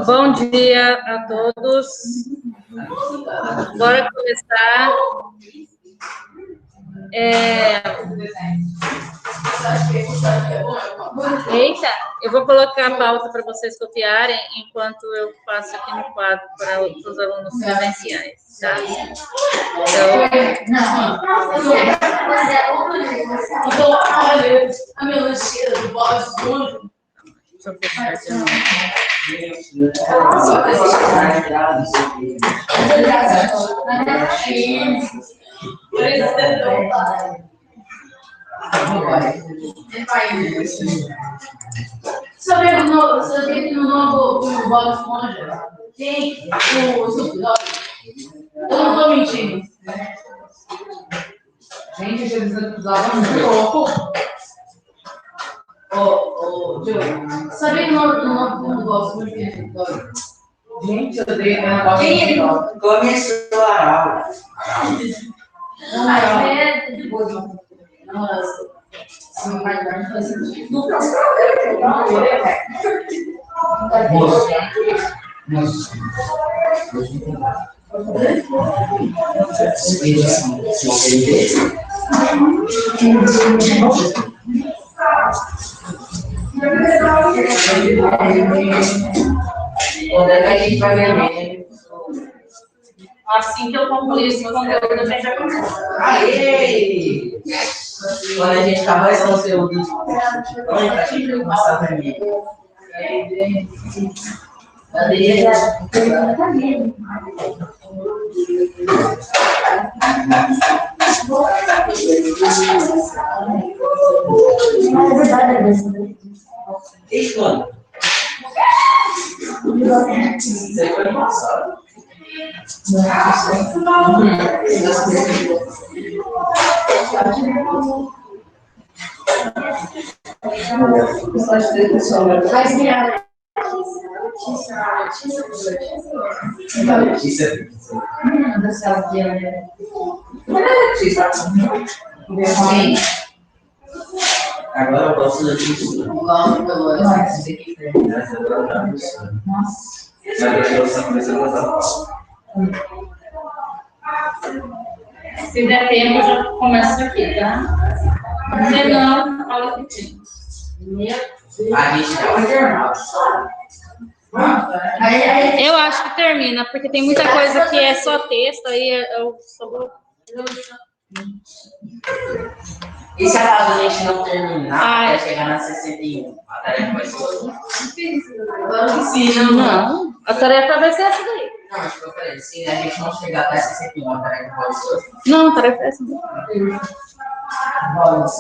Bom dia a todos. Bora começar. Eita, eu vou colocar a pauta para vocês copiarem enquanto eu passo aqui no quadro para os alunos presenciais, tá? Sabia que no novo Bob Esponja tem o Snoop. Eu não tô mentindo. Gente, eles usavam muito louco. Diogo, sabia que no novo Bob Esponja tem Snoop? Gente, eu dei uma quem começou a aula? Assim que eu concluir esse conteúdo, também já começou. Aê! Quando a gente acabar esse conteúdo, a gente vai passar para mim. Desde quando? Você foi passado. Agora eu posso dizer. Se der tempo, eu já começo aqui, tá? Se não, fala que tem. A gente dá uma jornal. Eu acho que termina, porque tem muita coisa que é só texto, aí eu só vou. E se a tarefa a gente não terminar, vai chegar na 61? A tarefa vai ser. Sim, não. A tarefa vai ser essa daí. Não, acho que eu falei, se a gente não chegar até 61, a tarefa pode ser. Não, a tarefa é essa. Vamos.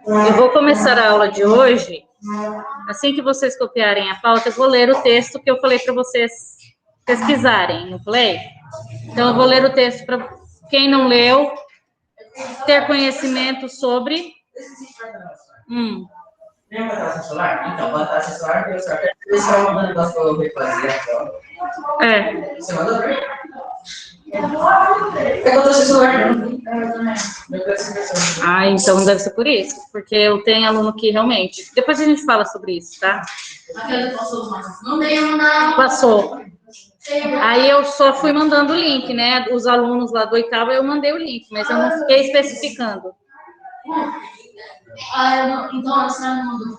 Eu vou começar a aula de hoje. Assim que vocês copiarem a pauta, eu vou ler o texto que eu falei para vocês pesquisarem, não falei? Então, eu vou ler o texto para quem não leu, ter conhecimento sobre... Lembra da taxa solar? Então, a taxa solar tem o celular. Você vai mandando negócio para eu refazer. É. Você mandou para mim? Eu botou seu celular, não. Ah, então deve ser por isso. Porque eu tenho aluno que realmente... Depois a gente fala sobre isso, tá? Não passou. Aí eu só fui mandando o link, né? Os alunos lá do oitavo, eu mandei o link, mas eu não fiquei especificando.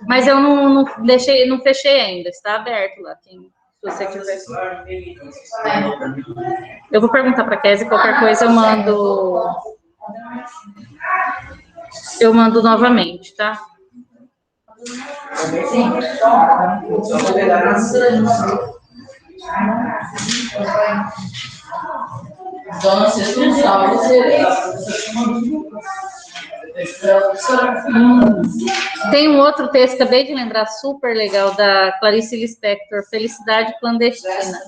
Mas eu não deixei, não fechei ainda, está aberto lá. Se você tiver. Eu vou perguntar para a Kézia, qualquer coisa eu mando novamente, tá? Tem um outro texto, acabei de lembrar, super legal, da Clarice Lispector, Felicidade Clandestina.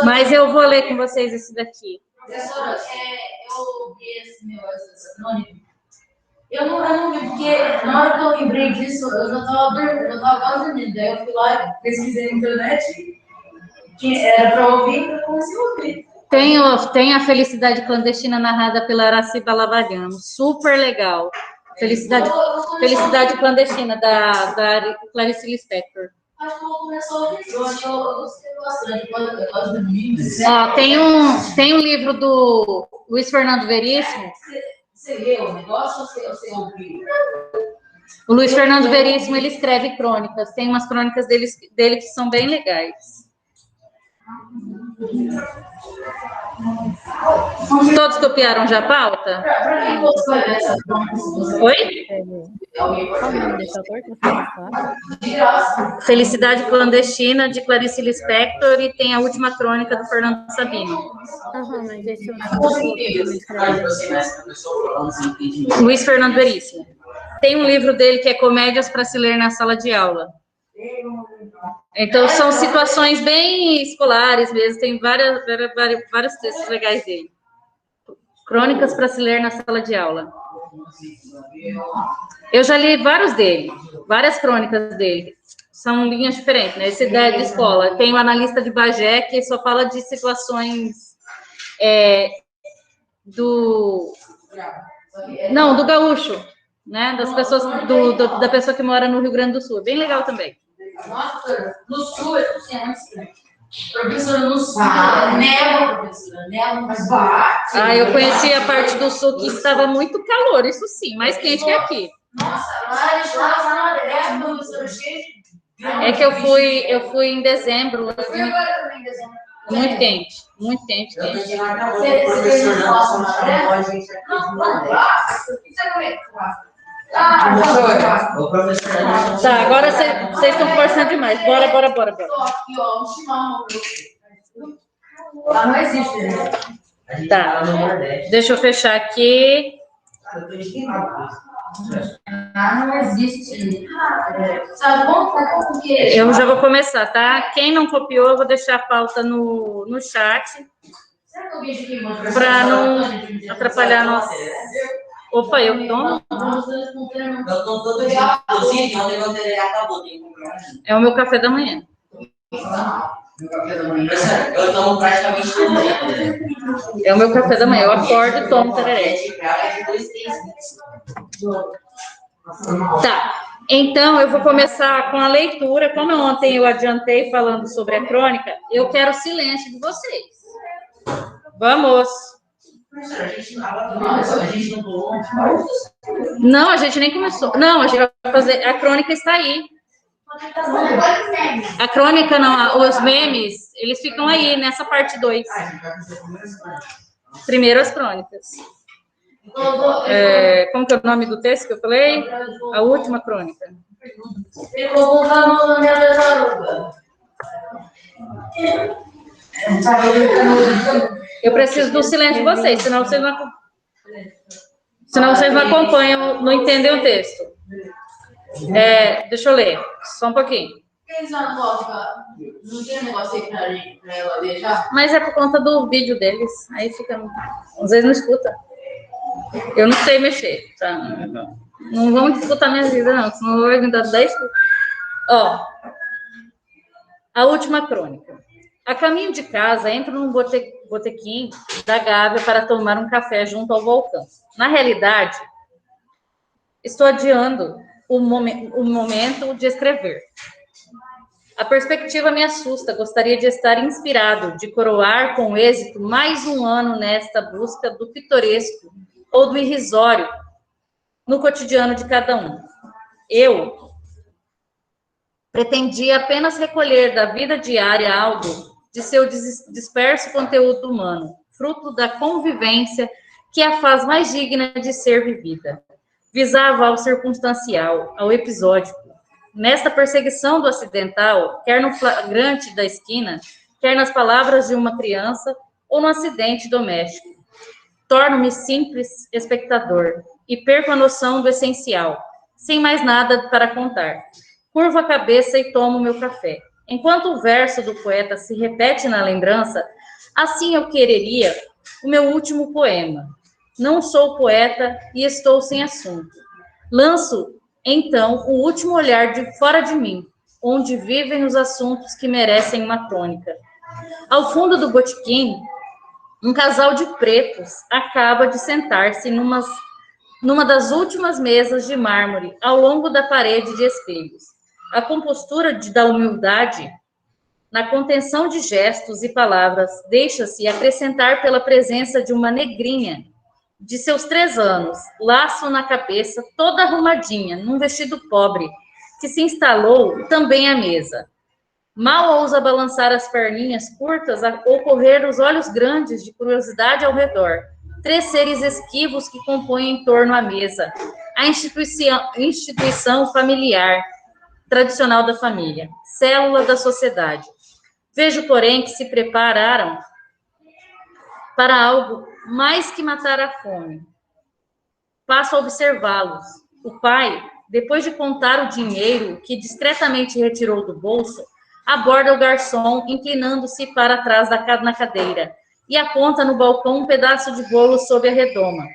Mas eu vou ler com vocês esse daqui. Professora, eu vi esse meu anônimo. Eu não vi, porque na hora que eu lembrei disso, eu já estava quase dormindo. Daí eu fui lá e pesquisei na internet, era para ouvir, eu comecei a ouvir. Tem a Felicidade Clandestina, narrada pela Araciba Lavagano. Super legal. Felicidade Clandestina, da Clarice Lispector. Acho que eu vou começar a ouvir. Eu gostei bastante. Ó, tem um livro do Luiz Fernando Veríssimo. Você leu o negócio ou você ouviu? O Luiz Fernando Veríssimo, ele escreve crônicas. Tem umas crônicas dele que são bem legais. Todos copiaram já a pauta? Oi? Qual o nome desse autor que você gostou? Felicidade Clandestina, de Clarice Lispector, e tem a última crônica do Fernando Sabino. Mas esse outro Luiz Fernando Veríssimo. Tem um livro dele que é Comédias para se ler na sala de aula. Então, são situações bem escolares mesmo, tem vários textos legais dele. Crônicas para se ler na sala de aula. Eu já li vários dele, várias crônicas dele. São linhas diferentes, né? Essa ideia de escola. Tem o Analista de Bagé, que só fala de situações do gaúcho, né? Das pessoas, da pessoa que mora no Rio Grande do Sul. É bem legal também. Nossa, no sul é professora, no sul, neva, professora, neva, mas bate. Eu conheci a parte do sul que estava muito calor, isso sim, mais quente que aqui. Nossa, lá eles estavam na neve, professora, cheia de... É que eu fui em dezembro. Muito quente, muito quente. Você Tá, agora vocês estão forçando demais. Bora. Não existe. Tá, deixa eu fechar aqui. Não existe. Eu já vou começar, tá? Quem não copiou, eu vou deixar a pauta no chat. Para não atrapalhar a nossa... Opa, eu tomo? Eu tomo todo dia, inclusive, ontem acabou de comprar. É o meu café da manhã. Eu tomo praticamente todo dia. É o meu café da manhã. Eu acordo e tomo tereré. Tá. Então, eu vou começar com a leitura. Como ontem eu adiantei falando sobre a crônica, eu quero o silêncio de vocês. Vamos! Não, a gente nem começou. Não, a gente vai fazer. A crônica está aí. A crônica não, os memes, eles ficam aí nessa parte 2. Primeiro as crônicas. Como que é o nome do texto que eu falei? A última crônica. Eu preciso do silêncio de vocês, senão vocês não acompanham, não entendem o texto. Deixa eu ler, só um pouquinho. Não tem negócio aí pra ela ler já? Mas é por conta do vídeo deles, aí fica... Às vezes não escuta. Eu não sei mexer, tá? Não vão disputar minha vida, não, senão eu vou me dar 10. Ó, a última crônica. A caminho de casa, entro num botequim da Gávea para tomar um café junto ao vulcão. Na realidade, estou adiando o momento de escrever. A perspectiva me assusta, gostaria de estar inspirado, de coroar com êxito mais um ano nesta busca do pitoresco ou do irrisório no cotidiano de cada um. Eu pretendia apenas recolher da vida diária algo de seu disperso conteúdo humano, fruto da convivência que a faz mais digna de ser vivida. Visava ao circunstancial, ao episódico. Nesta perseguição do acidental, quer no flagrante da esquina, quer nas palavras de uma criança ou no acidente doméstico, torno-me simples espectador e perco a noção do essencial, sem mais nada para contar. Curvo a cabeça e tomo meu café. Enquanto o verso do poeta se repete na lembrança, assim eu quereria o meu último poema. Não sou poeta e estou sem assunto. Lanço, então, o último olhar de fora de mim, onde vivem os assuntos que merecem uma tônica. Ao fundo do botequim, um casal de pretos acaba de sentar-se numa das últimas mesas de mármore ao longo da parede de espelhos. A compostura da humildade, na contenção de gestos e palavras, deixa-se acrescentar pela presença de uma negrinha de seus 3 anos, laço na cabeça, toda arrumadinha, num vestido pobre, que se instalou também à mesa. Mal ousa balançar as perninhas curtas ou correr os olhos grandes de curiosidade ao redor. 3 seres esquivos que compõem em torno à mesa. A instituição familiar, tradicional da família, célula da sociedade. Vejo, porém, que se prepararam para algo mais que matar a fome. Passo a observá-los. O pai, depois de contar o dinheiro que discretamente retirou do bolso, aborda o garçom, inclinando-se para trás na cadeira, e aponta no balcão um pedaço de bolo sob a redoma.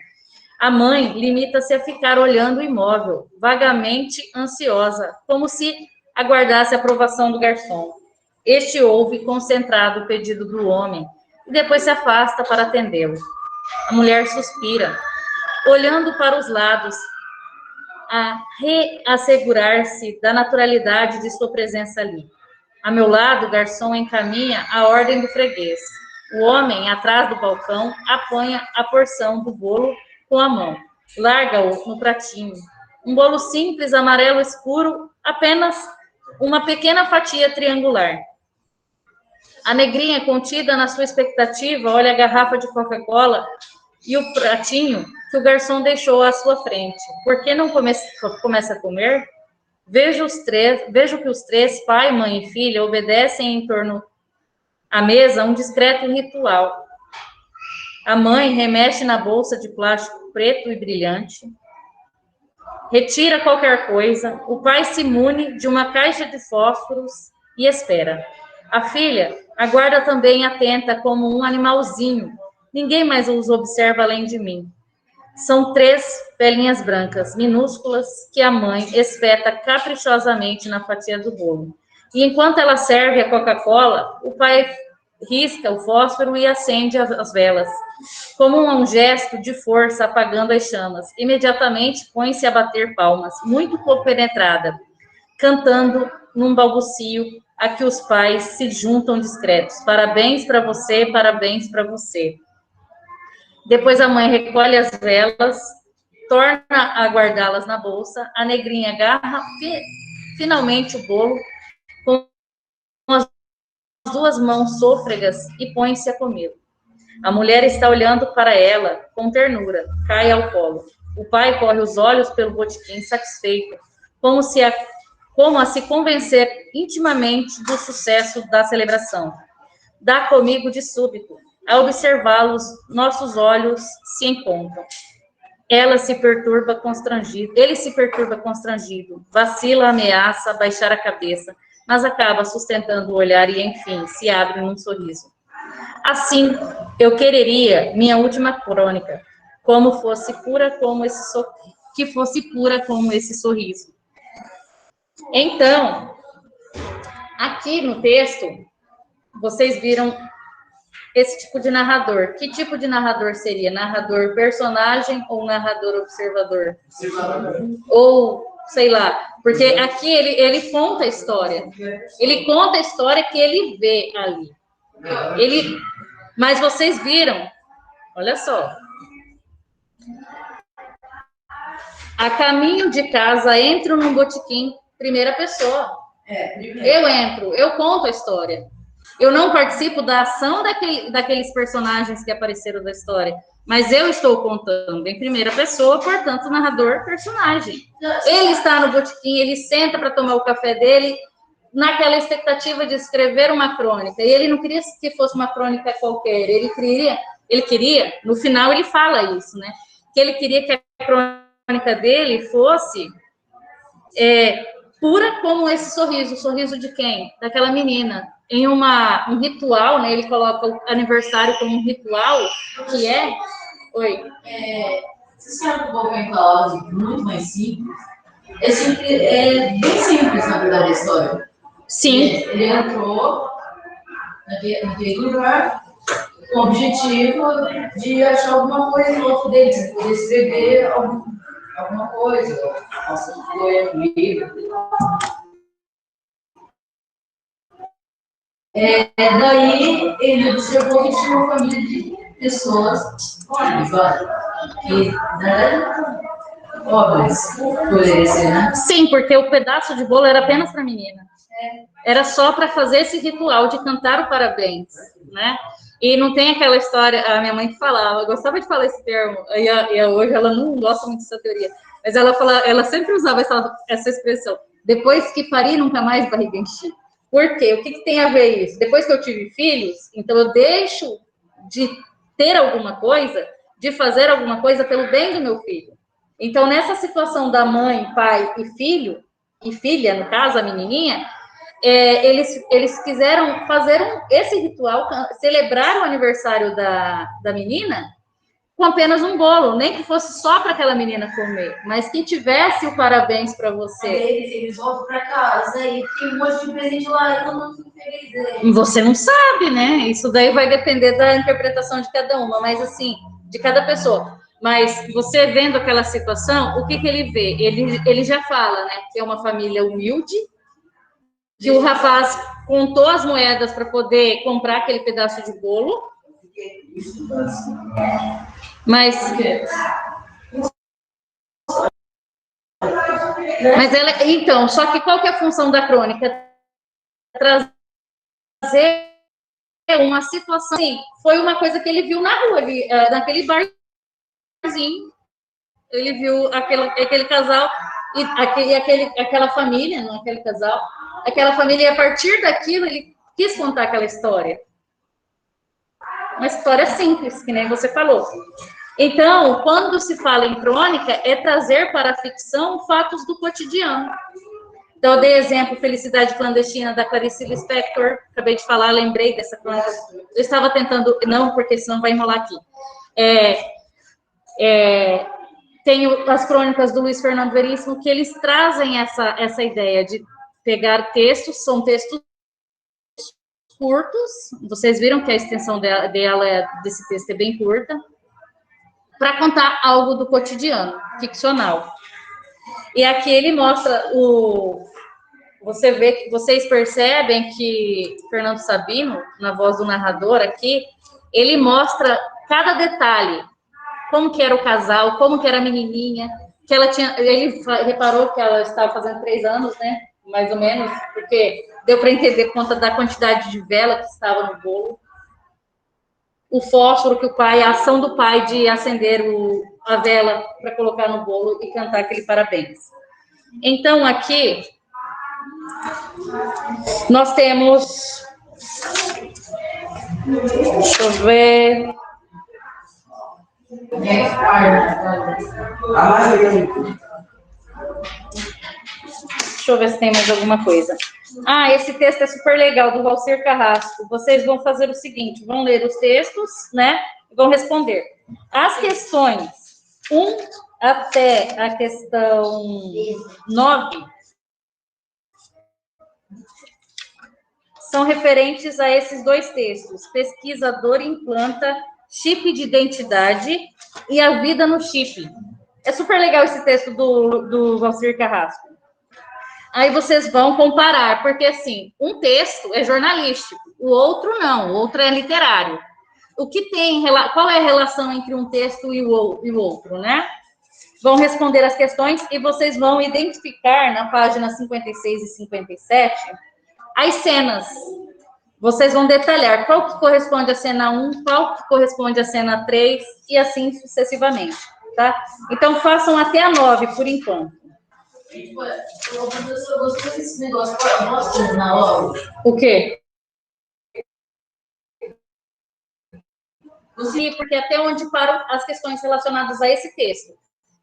A mãe limita-se a ficar olhando o imóvel, vagamente ansiosa, como se aguardasse a aprovação do garçom. Este ouve concentrado o pedido do homem, e depois se afasta para atendê-lo. A mulher suspira, olhando para os lados, a reassegurar-se da naturalidade de sua presença ali. A meu lado, o garçom encaminha a ordem do freguês. O homem, atrás do balcão, apanha a porção do bolo com a mão. Larga-o no pratinho. Um bolo simples, amarelo escuro, apenas uma pequena fatia triangular. A negrinha, contida na sua expectativa, olha a garrafa de Coca-Cola e o pratinho que o garçom deixou à sua frente. Por que não começa a comer? Vejo que os 3, pai, mãe e filha, obedecem em torno à mesa um discreto ritual. A mãe remexe na bolsa de plástico preto e brilhante, retira qualquer coisa, o pai se mune de uma caixa de fósforos e espera. A filha aguarda também atenta como um animalzinho. Ninguém mais os observa além de mim. São 3 pelinhas brancas, minúsculas, que a mãe espeta caprichosamente na fatia do bolo. E enquanto ela serve a Coca-Cola, o pai risca o fósforo e acende as velas, como um gesto de força apagando as chamas. Imediatamente põe-se a bater palmas, muito compenetrada, cantando num balbucio a que os pais se juntam discretos. Parabéns para você, parabéns para você. Depois a mãe recolhe as velas, torna a guardá-las na bolsa, a negrinha agarra finalmente o bolo com as 2 mãos sôfregas e põe-se a comê-lo. A mulher está olhando para ela com ternura, cai ao colo. O pai corre os olhos pelo botequim satisfeito, como a se convencer intimamente do sucesso da celebração. Dá comigo de súbito. A observá-los, nossos olhos se encontram. Ele se perturba constrangido, vacila, ameaça baixar a cabeça, mas acaba sustentando o olhar e, enfim, se abre num sorriso. Assim, eu quereria minha última crônica, que fosse pura como esse sorriso. Então, aqui no texto, vocês viram esse tipo de narrador. Que tipo de narrador seria? Narrador personagem ou narrador observador? Ou sei lá. Porque aqui ele conta a história. Ele conta a história que ele vê ali. Mas vocês viram, olha só. A caminho de casa, entro num botequim, primeira pessoa. Eu entro, eu conto a história. Eu não participo da ação daqueles personagens que apareceram da história, mas eu estou contando em primeira pessoa, portanto, narrador, personagem. Ele está no botequim, ele senta para tomar o café dele, naquela expectativa de escrever uma crônica. E ele não queria que fosse uma crônica qualquer, ele queria, no final ele fala isso, né? Que ele queria que a crônica dele fosse pura como esse sorriso. O sorriso de quem? Daquela menina. Em um ritual, né? Ele coloca o aniversário como um ritual, que é... Oi. Você sabe que o Balcão falava de muito mais simples? É bem simples, na verdade, a história. Sim. Ele entrou naquele lugar com o objetivo de achar alguma coisa no outro dele, de poder escrever alguma coisa. Nossa, foi um livro. Daí ele observou que tinha uma família de pessoas que, pobres, poderia ser, né? Sim, porque o pedaço de bolo era apenas para a menina. Era só para fazer esse ritual de cantar o parabéns, né? E não tem aquela história, a minha mãe que falava, eu gostava de falar esse termo, e hoje ela não gosta muito dessa teoria, mas ela sempre usava essa expressão, depois que parir, nunca mais barriga encher. Por quê? O que tem a ver isso? Depois que eu tive filhos, então eu deixo de ter alguma coisa, de fazer alguma coisa pelo bem do meu filho. Então, nessa situação da mãe, pai e filho, e filha, no caso, a menininha, eles quiseram fazer esse ritual, celebrar o aniversário da menina com apenas um bolo, nem que fosse só para aquela menina comer, mas que tivesse o parabéns para você. Eles voltam para casa e tem um monte de presente lá, eu não fico feliz. Você não sabe, né? Isso daí vai depender da interpretação de cada uma, mas assim, de cada pessoa. Mas você vendo aquela situação, o que ele vê? Ele já fala, né? Que é uma família humilde, que o rapaz contou as moedas para poder comprar aquele pedaço de bolo. Mas então, só que qual que é a função da crônica? Trazer uma situação, assim, foi uma coisa que ele viu na rua, naquele barzinho, ele viu aquele casal e aquela família, não aquele casal, aquela família, e a partir daquilo ele quis contar aquela história. Uma história simples, que nem você falou. Então, quando se fala em crônica, é trazer para a ficção fatos do cotidiano. Então, eu dei exemplo, Felicidade Clandestina, da Clarice Lispector, acabei de falar, lembrei dessa crônica. Eu estava tentando, não, porque senão vai enrolar aqui. Tenho as crônicas do Luiz Fernando Veríssimo, que eles trazem essa ideia de pegar textos, são textos curtos, vocês viram que a extensão desse texto é bem curta, para contar algo do cotidiano, ficcional. E aqui ele mostra vocês percebem que Fernando Sabino, na voz do narrador aqui, ele mostra cada detalhe, como que era o casal, como que era a menininha, que ele reparou que ela estava fazendo 3 anos, né, mais ou menos, porque deu para entender conta da quantidade de vela que estava no bolo, o fósforo que a ação do pai de acender a vela para colocar no bolo e cantar aquele parabéns. Então, aqui, nós temos... Deixa eu ver... Deixa eu ver se tem mais alguma coisa. Esse texto é super legal, do Valcir Carrasco. Vocês vão fazer o seguinte, vão ler os textos, né? E vão responder. As questões 1 até a questão 9 são referentes a esses 2 textos. Pesquisador implanta chip de identidade e a vida no chip. É super legal esse texto do Valcir Carrasco. Aí vocês vão comparar, porque assim, um texto é jornalístico, o outro não, o outro é literário. O que tem, qual é a relação entre um texto e o outro, né? Vão responder as questões e vocês vão identificar na página 56 e 57 as cenas. Vocês vão detalhar qual que corresponde à cena 1, qual que corresponde à cena 3 e assim sucessivamente, tá? Então façam até a 9 por enquanto. Professor, gostou desse negócio? Mostra na aula. O quê? Sim, porque até onde param as questões relacionadas a esse texto,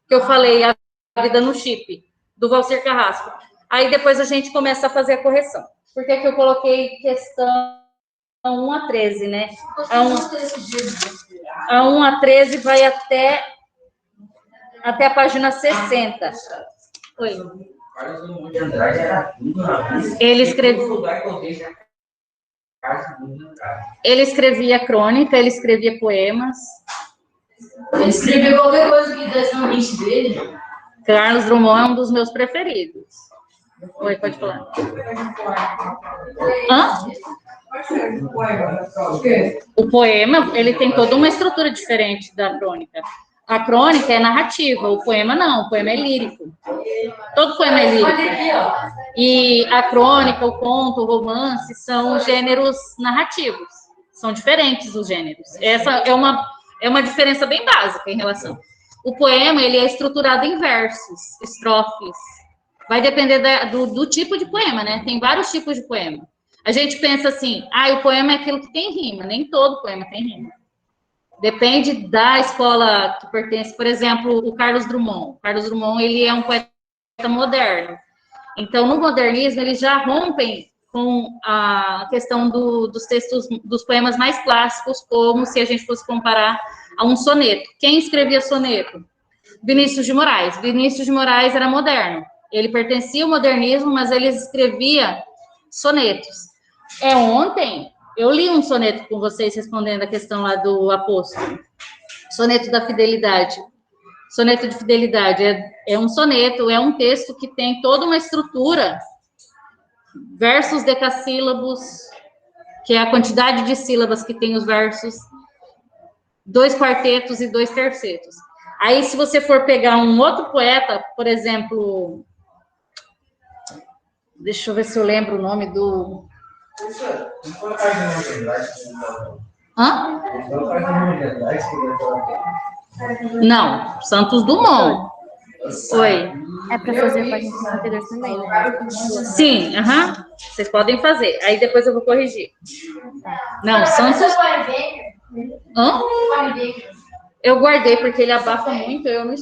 que eu falei, A Vida no Chip, do Valcir Carrasco. Aí depois a gente começa a fazer a correção. Por que que eu coloquei questão 1 a 13, né? A 1 a 13 vai até a página 60. Oi. Ele escrevia crônica, ele escrevia poemas. Ele escreveu qualquer coisa que desse na mente dele. Carlos Drummond é um dos meus preferidos. Oi, pode falar. Hã? O poema, ele tem toda uma estrutura diferente da crônica. A crônica é narrativa, o poema não, o poema é lírico. Todo poema é lírico. E a crônica, o conto, o romance são gêneros narrativos. São diferentes os gêneros. Essa é uma diferença bem básica em relação. O poema, ele é estruturado em versos, estrofes. Vai depender do tipo de poema, né? Tem vários tipos de poema. A gente pensa assim, o poema é aquilo que tem rima. Nem todo poema tem rima. Depende da escola que pertence. Por exemplo, o Carlos Drummond. O Carlos Drummond, ele é um poeta moderno. Então, no modernismo, eles já rompem com a questão dos textos, dos poemas mais clássicos, como se a gente fosse comparar a um soneto. Quem escrevia soneto? Vinícius de Moraes. Vinícius de Moraes era moderno. Ele pertencia ao modernismo, mas ele escrevia sonetos. Ontem, eu li um soneto com vocês, respondendo a questão lá do apóstolo. Soneto da fidelidade. Soneto de fidelidade é um soneto, é um texto que tem toda uma estrutura, versos decassílabos, que é a quantidade de sílabas que tem os versos, 2 quartetos e 2 tercetos. Aí, se você for pegar um outro poeta, por exemplo, deixa eu ver se eu lembro o nome do... Hã? Não, Santos Dumont. Oi. É para fazer a página 52 também, né? Sim, vocês podem fazer. Aí depois eu vou corrigir. Não, Santos... Hã? Eu guardei porque ele abafa muito, eu não...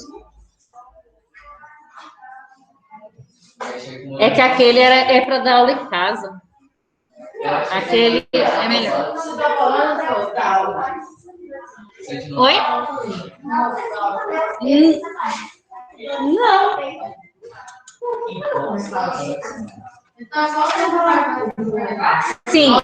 É que aquele é para dar aula em casa. Aquele é melhor. Oi? Não. Sim.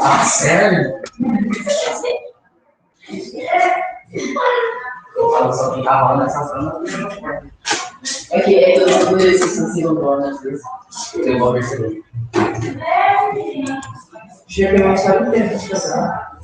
Ah, sério? Eu só ficava nessa zona. É que eu tô esses às vezes. Eu vou perceber. Chega mais tarde, tempo de passar.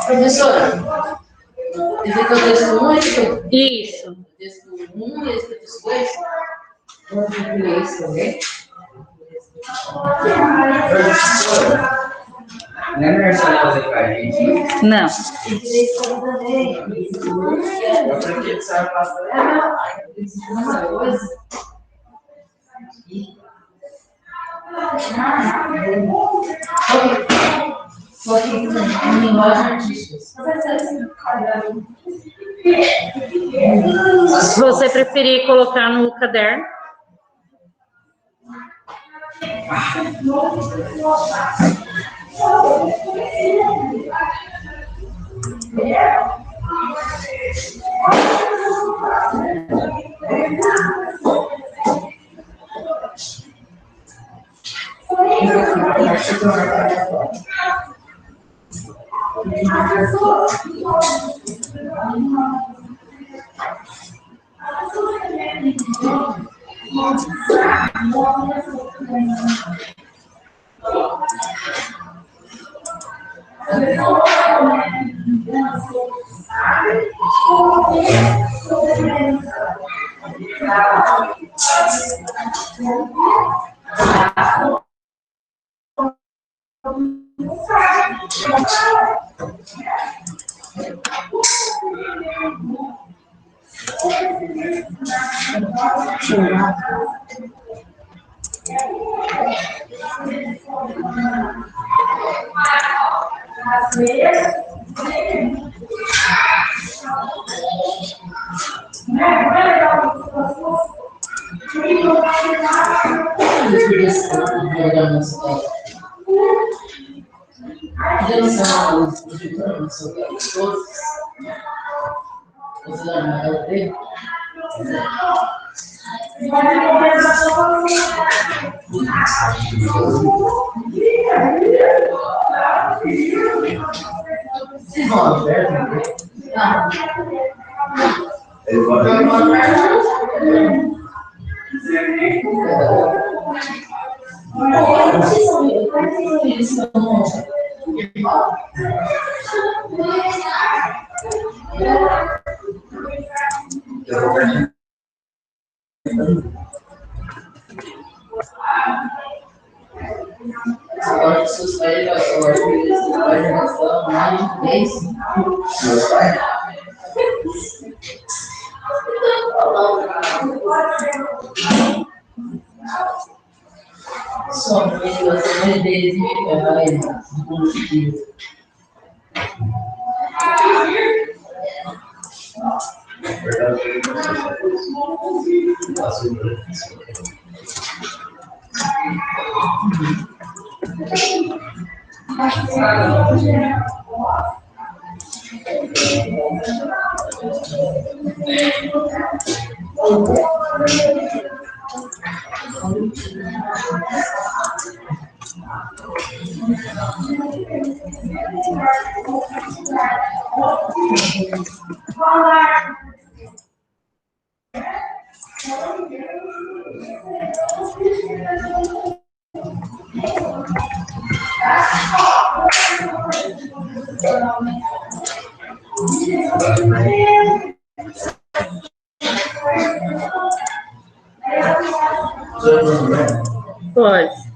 Professora, esse aqui é o texto 1 e esse aqui? Isso. O texto 1 e esse aqui é o texto 2? Vamos incluir isso também. Não é aniversário fazer com a gente? Não. Eu aprendi que sabe fazer. Só que em linguagem artística. Se você preferir colocar no caderno. Agora que suspeita, eu acho que eles vai relação mais desse. Só porque você deles me vai conseguir. Pode.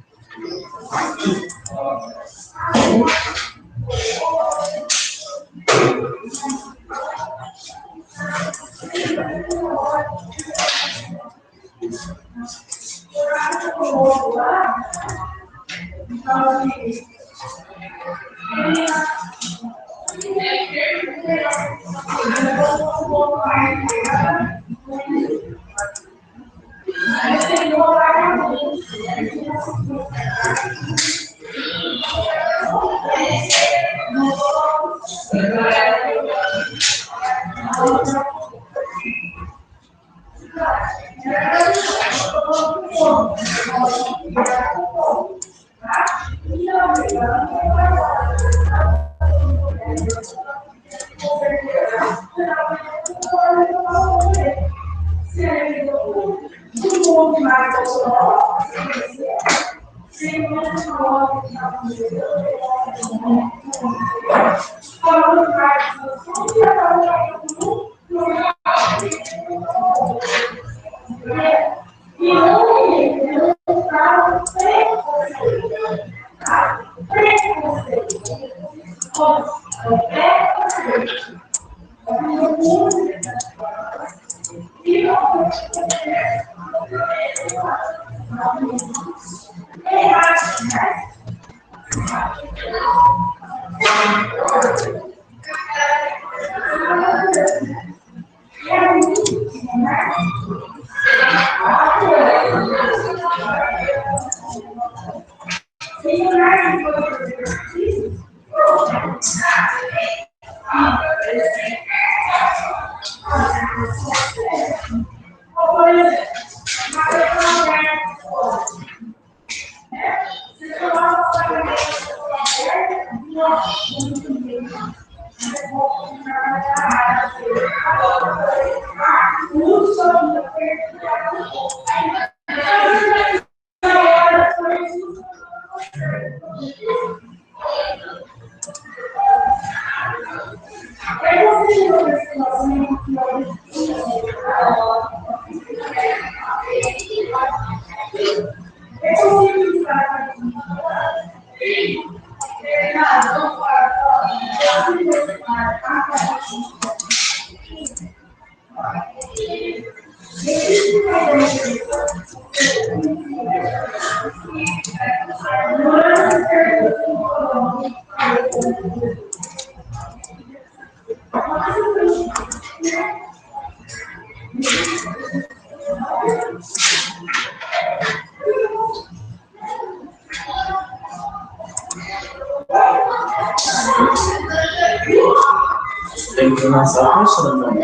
Tem que lançar a professora, não.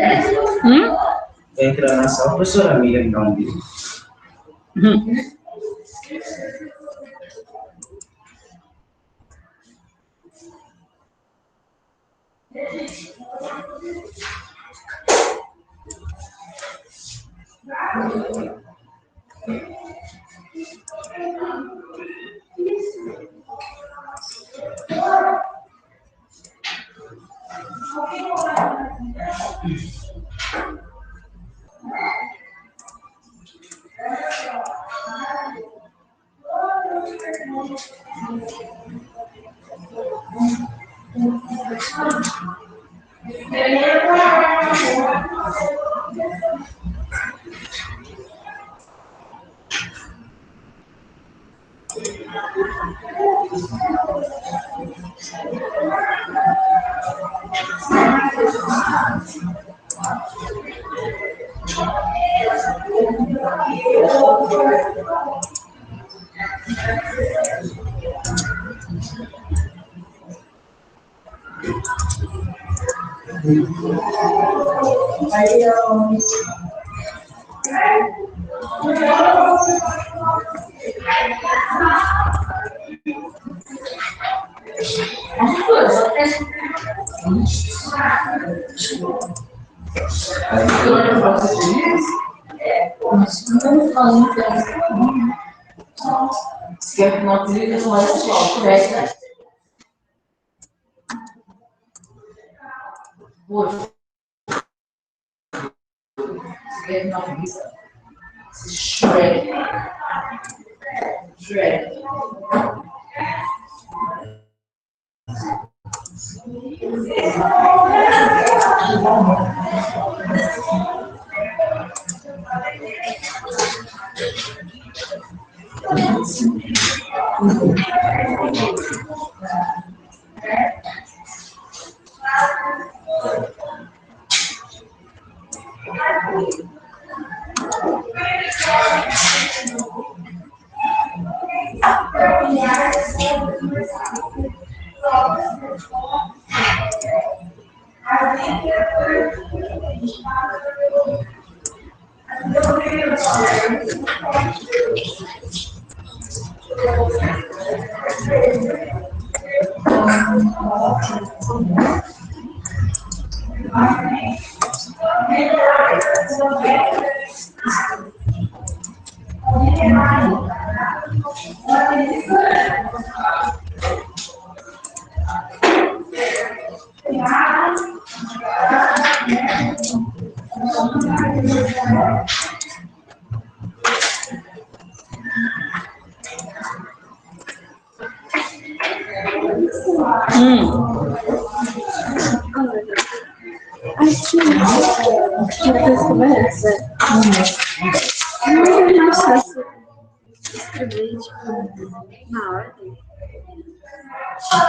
Tem que lançar a professora Miriam, não.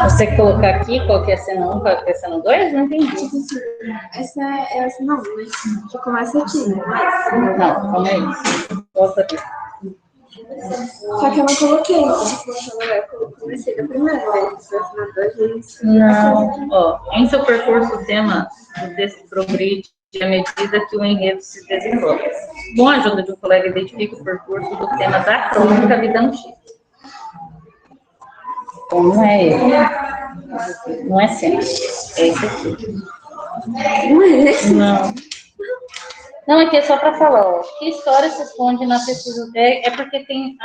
Você colocar aqui qual que é a cena 1, qual que é a cena 2? Não entendi. Essa é a cena 1, mas já começa aqui, né? Não, calma aí. Volta aqui. Só que eu não coloquei. Eu comecei da primeira vez. A cena 2 vezes. Não, ó, em seu percurso, o tema desse progride à medida que o enredo se desenvolve. Com a ajuda de um colega, identifica o percurso do tema da crônica Vida no Chip. Então, não é ele. Não é cena. É esse aqui. Não é esse? Não. Não, aqui é só para falar, ó. Que história se esconde na pesquisa? É porque tem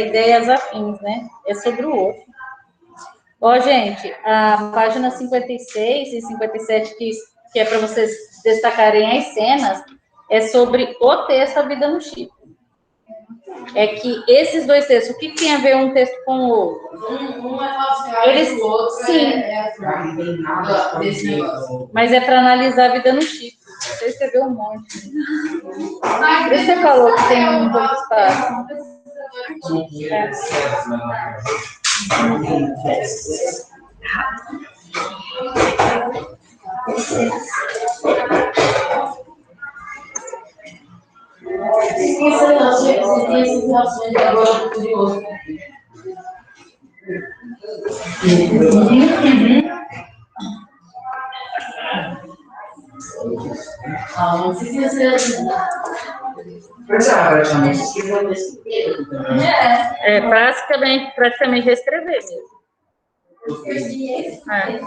ideias afins, né? É sobre o outro. Ó, gente, a página 56 e 57, que é para vocês destacarem as cenas, é sobre o texto A Vida no Chip. É que esses dois textos, o que tem a ver um texto com o outro? Um é falseado, Eles, o outro sim, desse negócio. mas é para analisar a vida no chip. Você escreveu um monte. Por isso você falou que tem um pouco espaço. Essas relações agora do curioso. Não precisa ser assim. É praticamente reescrever mesmo. É.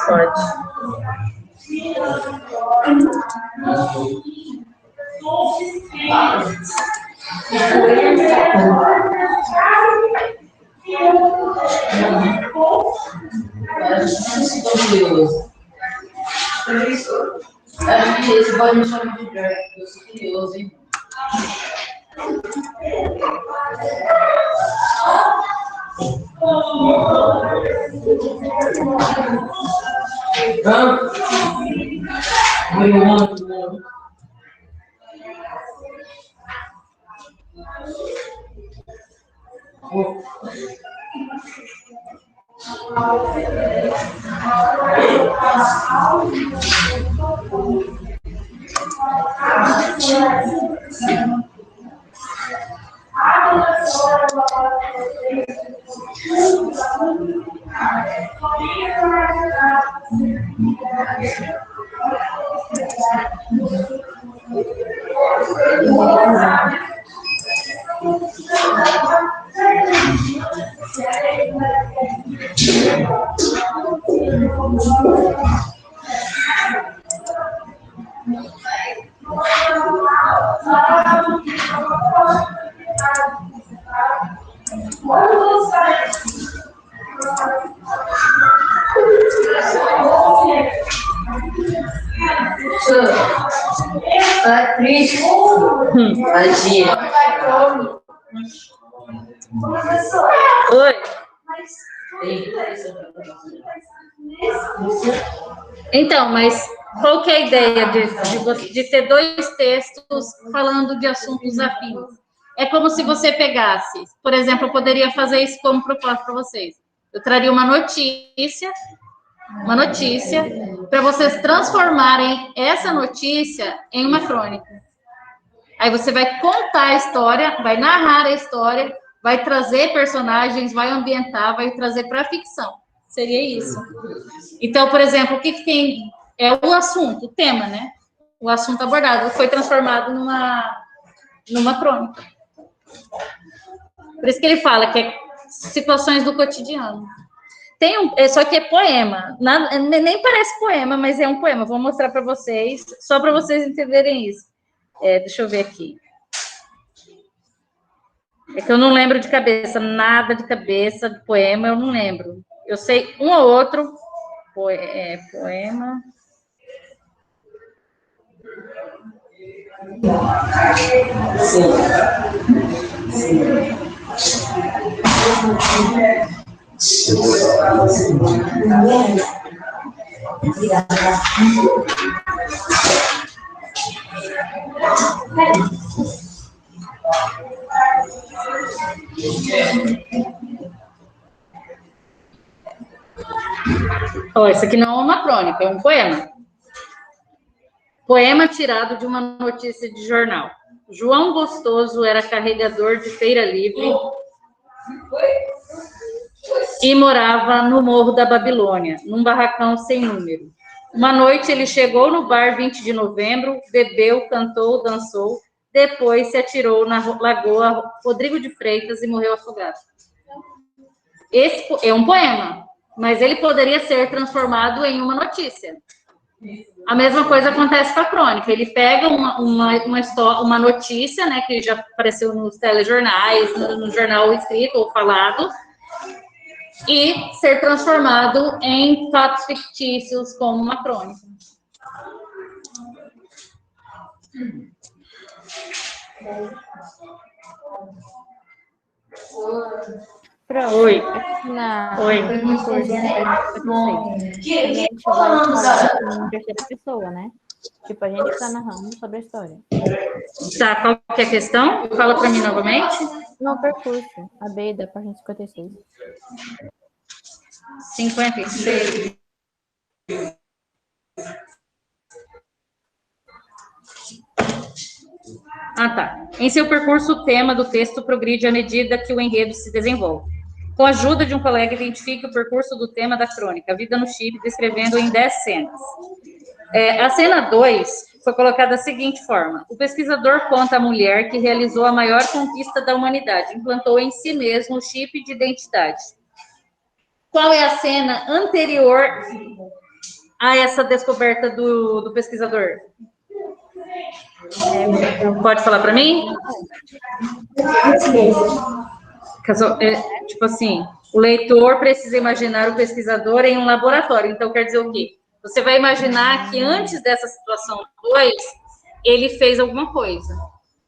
Pode. Acho que esse pode me chamar de drag, porque eu sou curioso, hein? Atriz. Tadinha. Oi. Então, mas qual que é a ideia de ter dois textos falando de assuntos afins? É como se você pegasse, por exemplo, eu poderia fazer isso como proposta para vocês. Eu traria uma notícia, para vocês transformarem essa notícia em uma crônica. Aí você vai contar a história, vai narrar a história, vai trazer personagens, vai ambientar, vai trazer para a ficção. Seria isso. Então, por exemplo, o que tem? É o assunto, o tema, né? O assunto abordado foi transformado numa crônica. Por isso que ele fala que é situações do cotidiano. Só que é poema. Nem parece poema, mas é um poema. Vou mostrar para vocês, só para vocês entenderem isso. Deixa eu ver aqui. É que eu não lembro de cabeça, nada de cabeça de poema, eu não lembro. Eu sei um ou outro poema. Isso aqui não é uma crônica, é um poema. Poema tirado de uma notícia de jornal. João Gostoso era carregador de feira livre e morava no Morro da Babilônia, num barracão sem número. Uma noite ele chegou no bar 20 de novembro, bebeu, cantou, dançou, depois se atirou na lagoa Rodrigo de Freitas e morreu afogado. Esse é um poema, mas ele poderia ser transformado em uma notícia. A mesma coisa acontece com a crônica. Ele pega uma notícia, né, que já apareceu nos telejornais, no jornal escrito ou falado, e ser transformado em fatos fictícios como uma crônica. Oi. Oi. A gente vai falar em terceira pessoa, né? Tipo, a gente está narrando sobre a história. Tá, qual que é a questão? Fala para mim novamente. No percurso, a B da página 56. 56. Tá. Em seu percurso, o tema do texto progride à medida que o enredo se desenvolve. Com a ajuda de um colega, identifique o percurso do tema da crônica, a vida no chip, descrevendo em 10 cenas. A cena 2 foi colocada da seguinte forma. O pesquisador conta à mulher que realizou a maior conquista da humanidade, implantou em si mesmo o chip de identidade. Qual é a cena anterior a essa descoberta do pesquisador? Pode falar para mim? Tipo assim, o leitor precisa imaginar o pesquisador em um laboratório. Então, quer dizer o quê? Você vai imaginar que antes dessa situação 2, ele fez alguma coisa.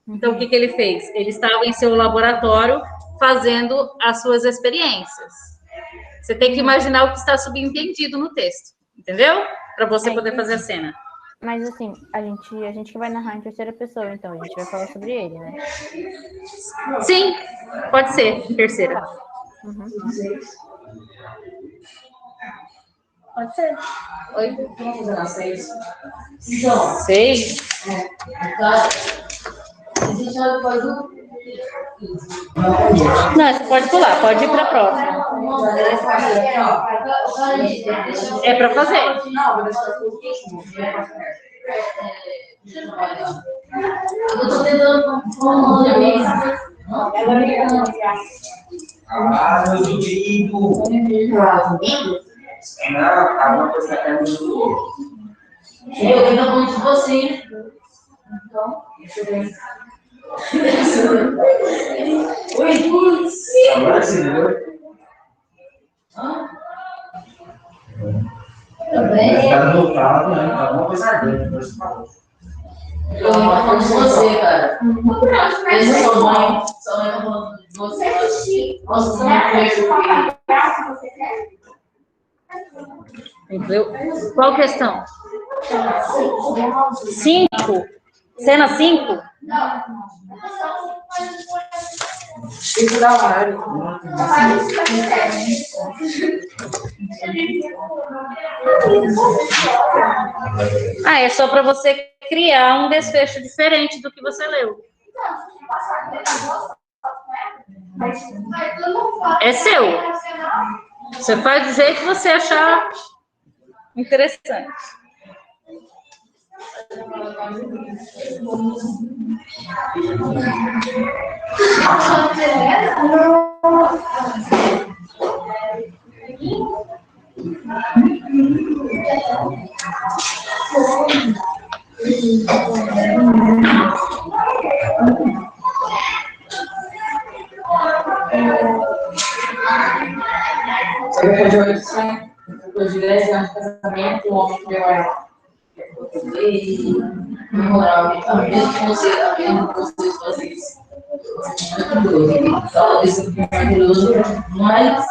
Então, o que ele fez? Ele estava em seu laboratório fazendo as suas experiências. Você tem que imaginar o que está subentendido no texto, entendeu? Para você poder fazer a cena. Mas assim, a gente que vai narrar em terceira pessoa, então, a gente vai falar sobre ele, né? Sim, pode ser, em terceira. Uhum. Pode ser. Oi. 6. Não, você pode pular, pode ir para a próxima. É para fazer. Eu tô tentando meu umbigo. Não, alguma coisa está caindo do outro. eu ainda muito de você. Então, oi, Agora sim, entendeu? Também. Está do outro lado, né? Alguma coisa ardendo. Eu ainda falando de você, cara. Esse é sua mãe. Sua mãe tá falando de você. Nossa, você não conhece o que? Entendeu? Qual questão? 5? Cena 5? Isso dá horário. Ah, é só para você criar um desfecho diferente do que você leu. É seu. Você faz do jeito que você achar interessante. Depois de 8, depois de 10 anos de casamento, o homem que ela e moral, a mesmo vocês fazem isso. Fala desse maravilhoso, mas.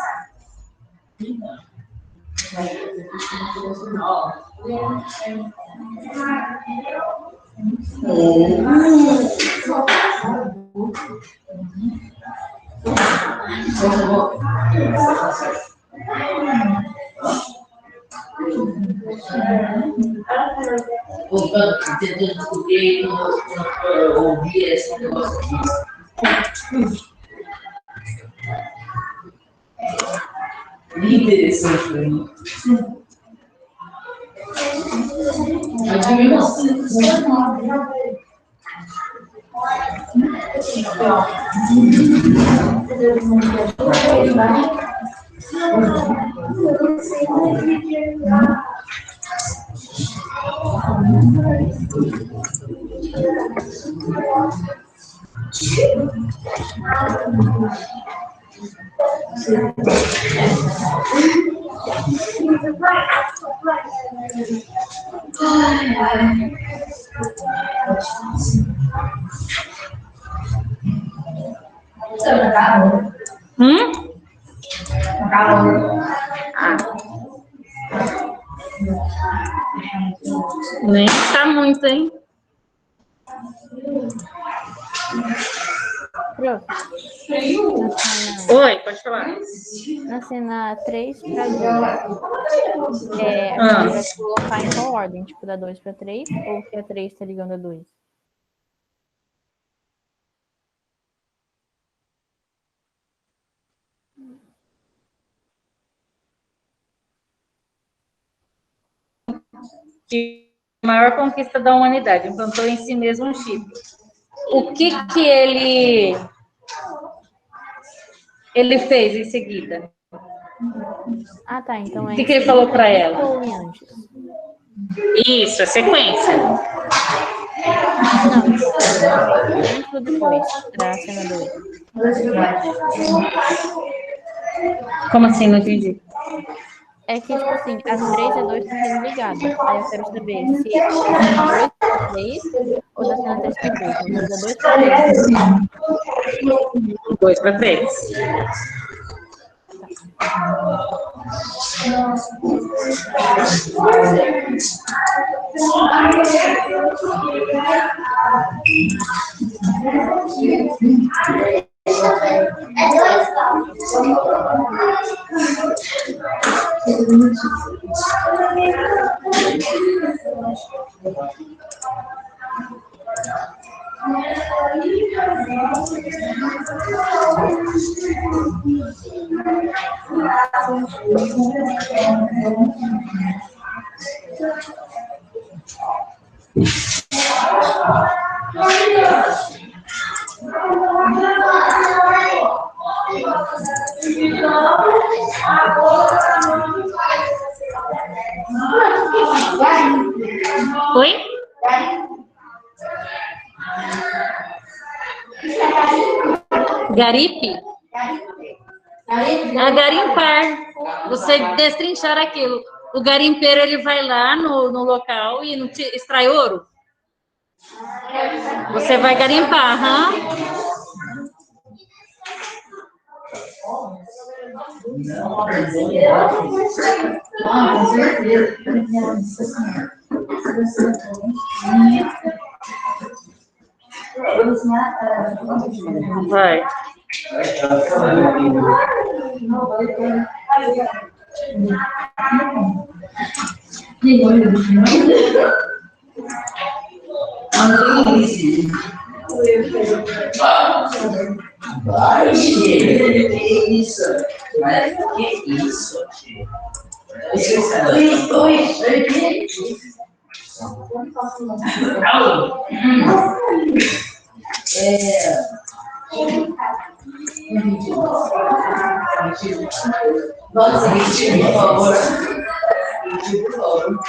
Tentando descobrir, ouvir esse negócio aqui. Interessante para mim. Mas mesmo assim, Nem está muito, hein? Oi, pode falar. Na cena 3 para 2, a gente vai colocar em qual ordem? Tipo, da 2 para 3? Ou que a 3 está ligando a 2? A maior conquista da humanidade, implantou em si mesmo um chip. O que ele fez em seguida? Ah, tá. Então O que ele falou para ela? Ou antes? Isso, é sequência. Não, antes ou depois da cena 2? Como assim? Não entendi. É que, tipo assim, a 3 e a 2 estão sendo ligadas. Aí eu quero saber se é da cena 2 para 3 ou da cena 3 para 2. Então, da 2 para 3. 2 para 3. Oi? Garipe? A garimpar. Você destrinchar aquilo. O garimpeiro, ele vai lá no local e não extrai ouro? Você vai garimpar, Não, com certeza. Vai. Vai, que isso? Mas que isso? Nossa, por favor. Por favor.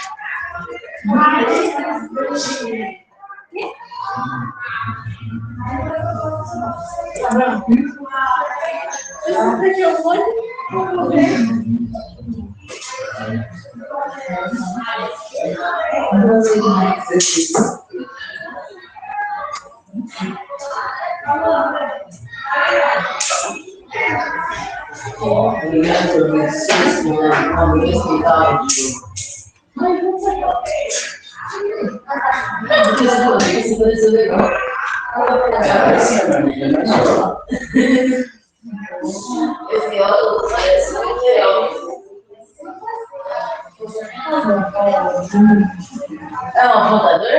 É um apontador?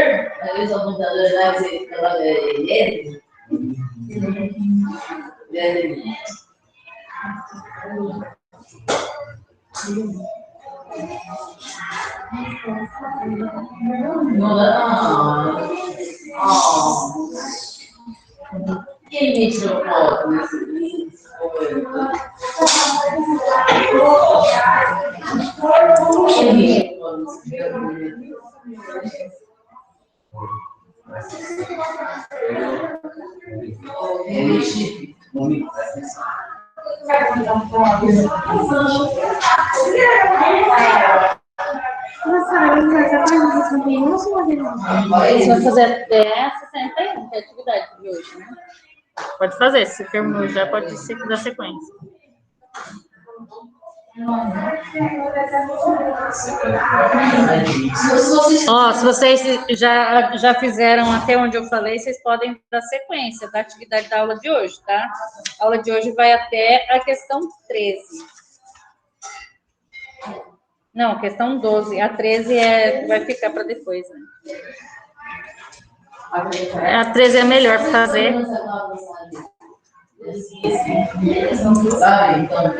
Esse apontador lá que você coloca dentro? Quem me tirou foto nesse vídeo? Quem me tirou foto nesse vídeo? Você vai fazer até 61, que é a atividade de hoje, né? Pode fazer, se terminou já, pode ser que dá sequência. Ó, se vocês já fizeram até onde eu falei, vocês podem dar sequência da atividade da aula de hoje, tá? A aula de hoje vai até a questão 13. Não, questão 12. A 13 vai ficar para depois, né? A 13 é melhor para fazer.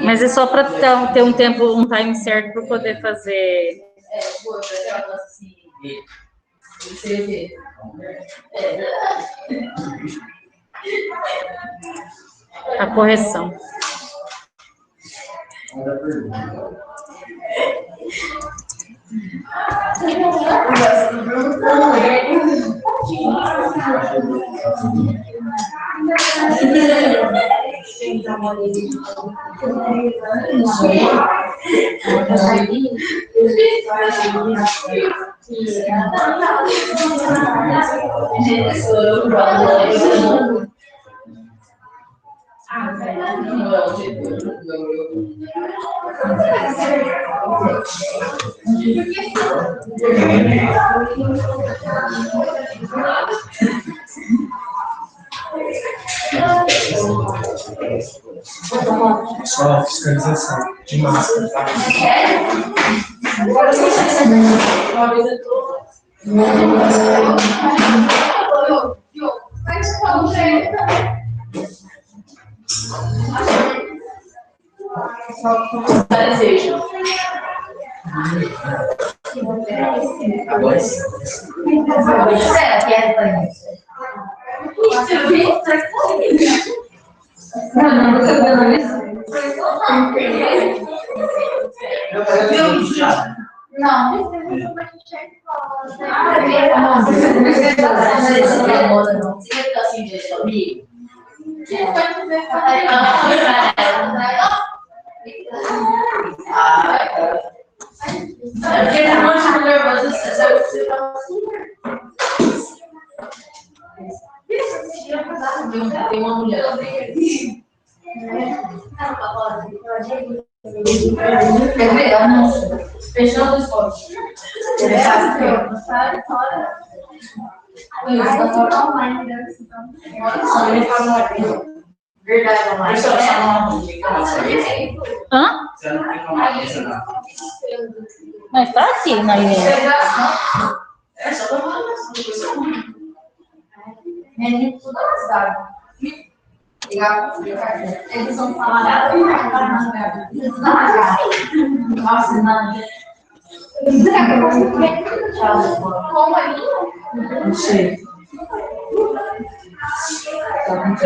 Mas é só para ter um tempo, um time certo para poder fazer. A correção. Só fiscalização de máscara, tá? Agora sim. Tem uma mulher. Quer ver? Anúncio. Fechando o esporte. Ele faz o quê? Verdade, online. Hã? Mas tá aqui na linha. É só tomar menino tudo avisado. Eles vão falar nossa, não. Como aí? Não sei. Tá muito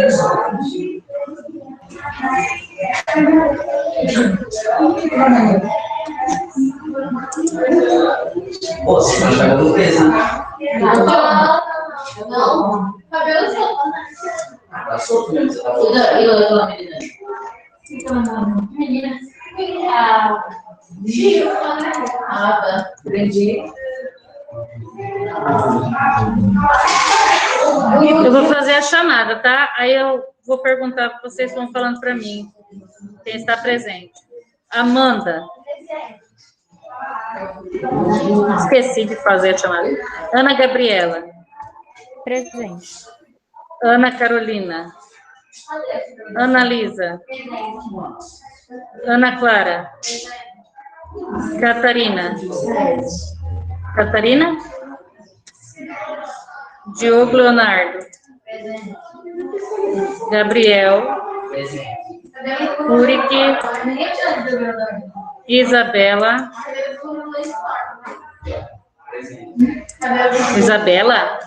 Pô, você não pega do peso, né? Não. Cabelo solto. Tá solto mesmo, você tá Eu, menina. Tá. Aprendi. Eu vou fazer a chamada, tá? Aí eu vou perguntar, vocês vão falando para mim, quem está presente. Amanda. Esqueci de fazer a chamada. Ana Gabriela. Presente. Ana Carolina. Ana Lisa. Ana Clara. Catarina. Catarina? Diogo Leonardo. Gabriel. Urique. Isabela. Isabela?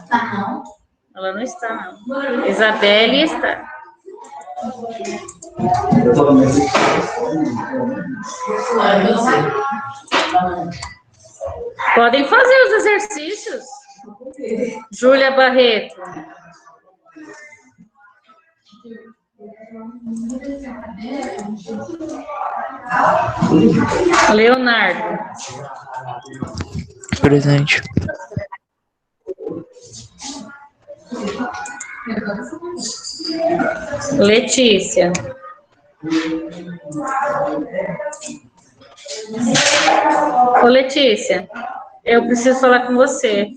Ela não está, não. Isabelle está. Podem fazer os exercícios. Júlia Barreto. Leonardo. Presente. Letícia. Ô, Letícia, eu preciso falar com você.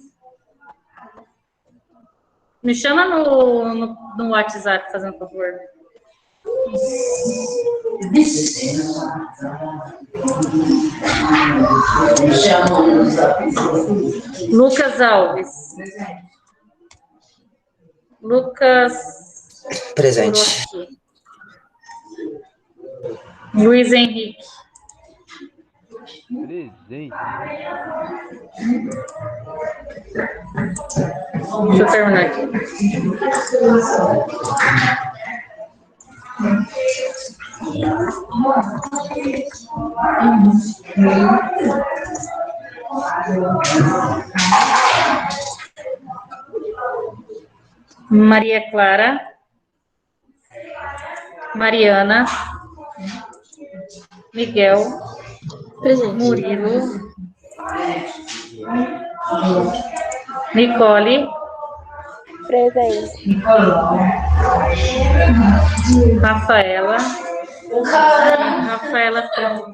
Me chama no WhatsApp, fazendo favor. Lucas Alves. Lucas. Presente. Luiz Henrique. Presente. Deixa eu terminar aqui. Maria Clara. Mariana. Miguel. Presente. Murilo. Nicole. Presente. Rafaela. Rafaela Franco.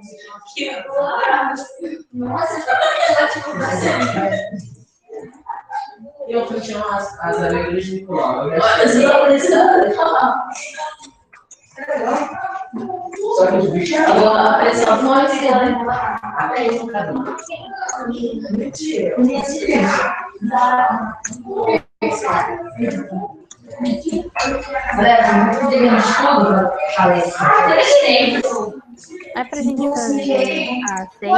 Eu fui chamar as alegrias de Nicolau. Só que os bichos. A pressão foi É pra gente fazer a 6.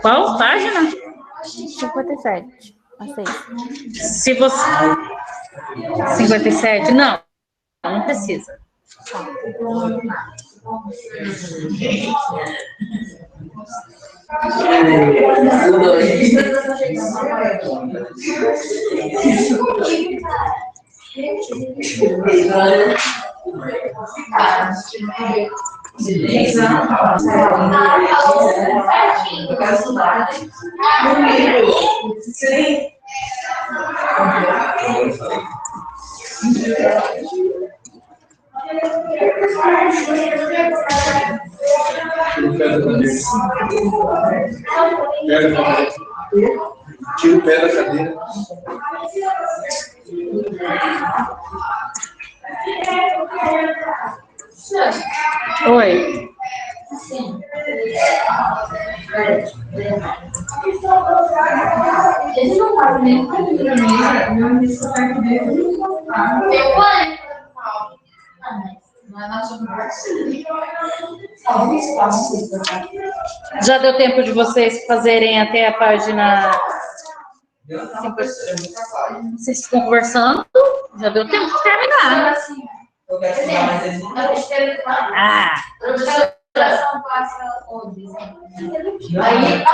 Qual página? 57. A 6. Se você. 57? Não, não precisa. Tira o pé da cadeira. Oi. Eles não fazem nem comida na mesa, meu amigo só vai comer um contato. Eu falei não é nosso Já deu tempo de vocês fazerem até a página. Vocês estão conversando? Já deu tempo de terminar. Eu quero estudar mais eles. Ah! Aí,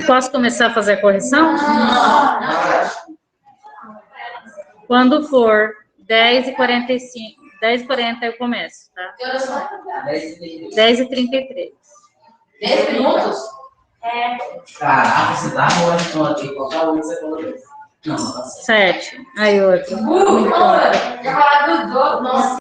Posso começar a fazer a correção? Quando for 10h45, 10h40 eu começo, tá? Que horas são? 10h33. 10 minutos? Caraca, você tá ruim, então aqui. Qualquer um você falou isso. Não, tá certo. 7. Aí outro. Já falaram do outro. Nossa.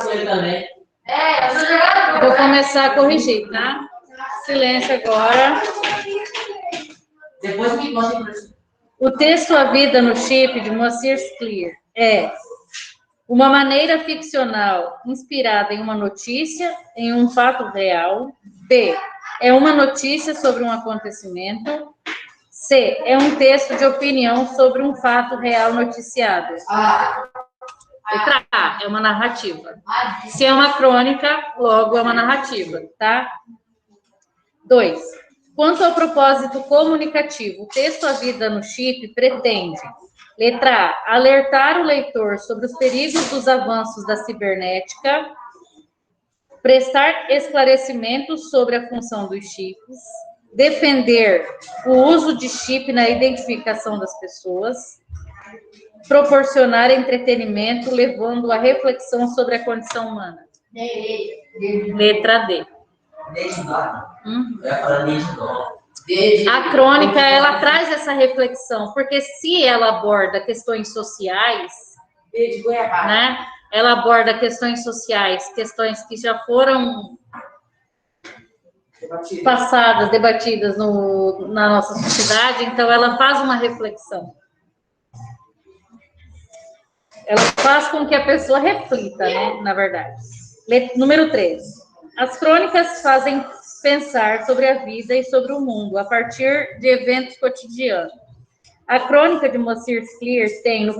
com ele também. Vou começar a corrigir, tá? Silêncio agora. Depois me conta pra você. O texto A Vida no Chip, de Moacir Clear, é uma maneira ficcional inspirada em uma notícia, em um fato real. B, é uma notícia sobre um acontecimento. C, é um texto de opinião sobre um fato real noticiado. Letra A, é uma narrativa. Se é uma crônica, logo é uma narrativa, tá? 2. Quanto ao propósito comunicativo, o texto A Vida no Chip pretende, letra A, alertar o leitor sobre os perigos dos avanços da cibernética, prestar esclarecimentos sobre a função dos chips, defender o uso de chip na identificação das pessoas, proporcionar entretenimento, levando à reflexão sobre a condição humana. Letra D. A crônica, ela traz essa reflexão, porque se ela aborda questões sociais, né? Ela aborda questões sociais, questões que já foram passadas, debatidas na nossa sociedade, então ela faz uma reflexão. Ela faz com que a pessoa reflita, né, na verdade. Número 3. As crônicas fazem pensar sobre a vida e sobre o mundo a partir de eventos cotidianos. A crônica de Moacir Clear tem, no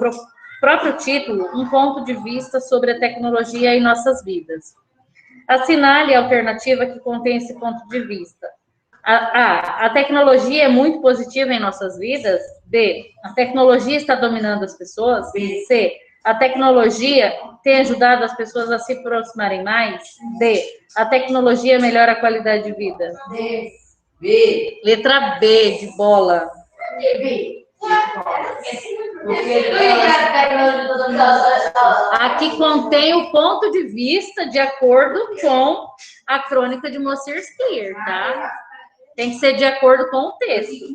próprio título, um ponto de vista sobre a tecnologia em nossas vidas. Assinale a alternativa que contém esse ponto de vista. A tecnologia é muito positiva em nossas vidas? B, a tecnologia está dominando as pessoas? C, a tecnologia tem ajudado as pessoas a se aproximarem mais? D, a tecnologia melhora a qualidade de vida? B. Letra B, de bola. B. Aqui contém o ponto de vista de acordo com a crônica de Moacir Clear, tá? Tem que ser de acordo com o texto.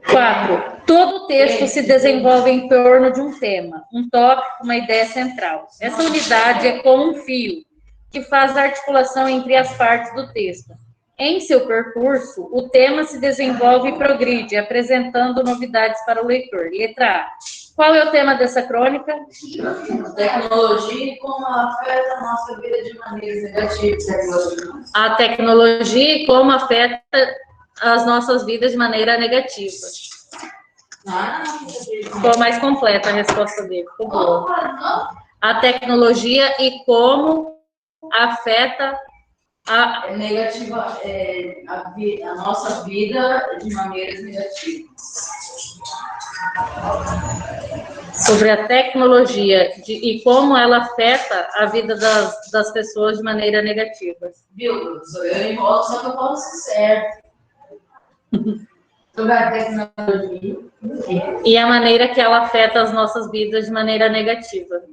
4. Todo texto se desenvolve em torno de um tema, um tópico, uma ideia central. Essa unidade é como um fio que faz a articulação entre as partes do texto. Em seu percurso, o tema se desenvolve e progride, apresentando novidades para o leitor. Letra A. Qual é o tema dessa crônica? Tecnologia e como afeta a nossa vida de maneiras negativas. A tecnologia e como afeta as nossas vidas de maneira negativa. Ficou mais completa a resposta dele. Ficou boa. A tecnologia e como afeta a nossa vida de maneiras negativas. Sobre a tecnologia e como ela afeta a vida das pessoas de maneira negativa. Viu? Sou eu em volta, só que eu posso certo. Sobre a tecnologia. E a maneira que ela afeta as nossas vidas de maneira negativa.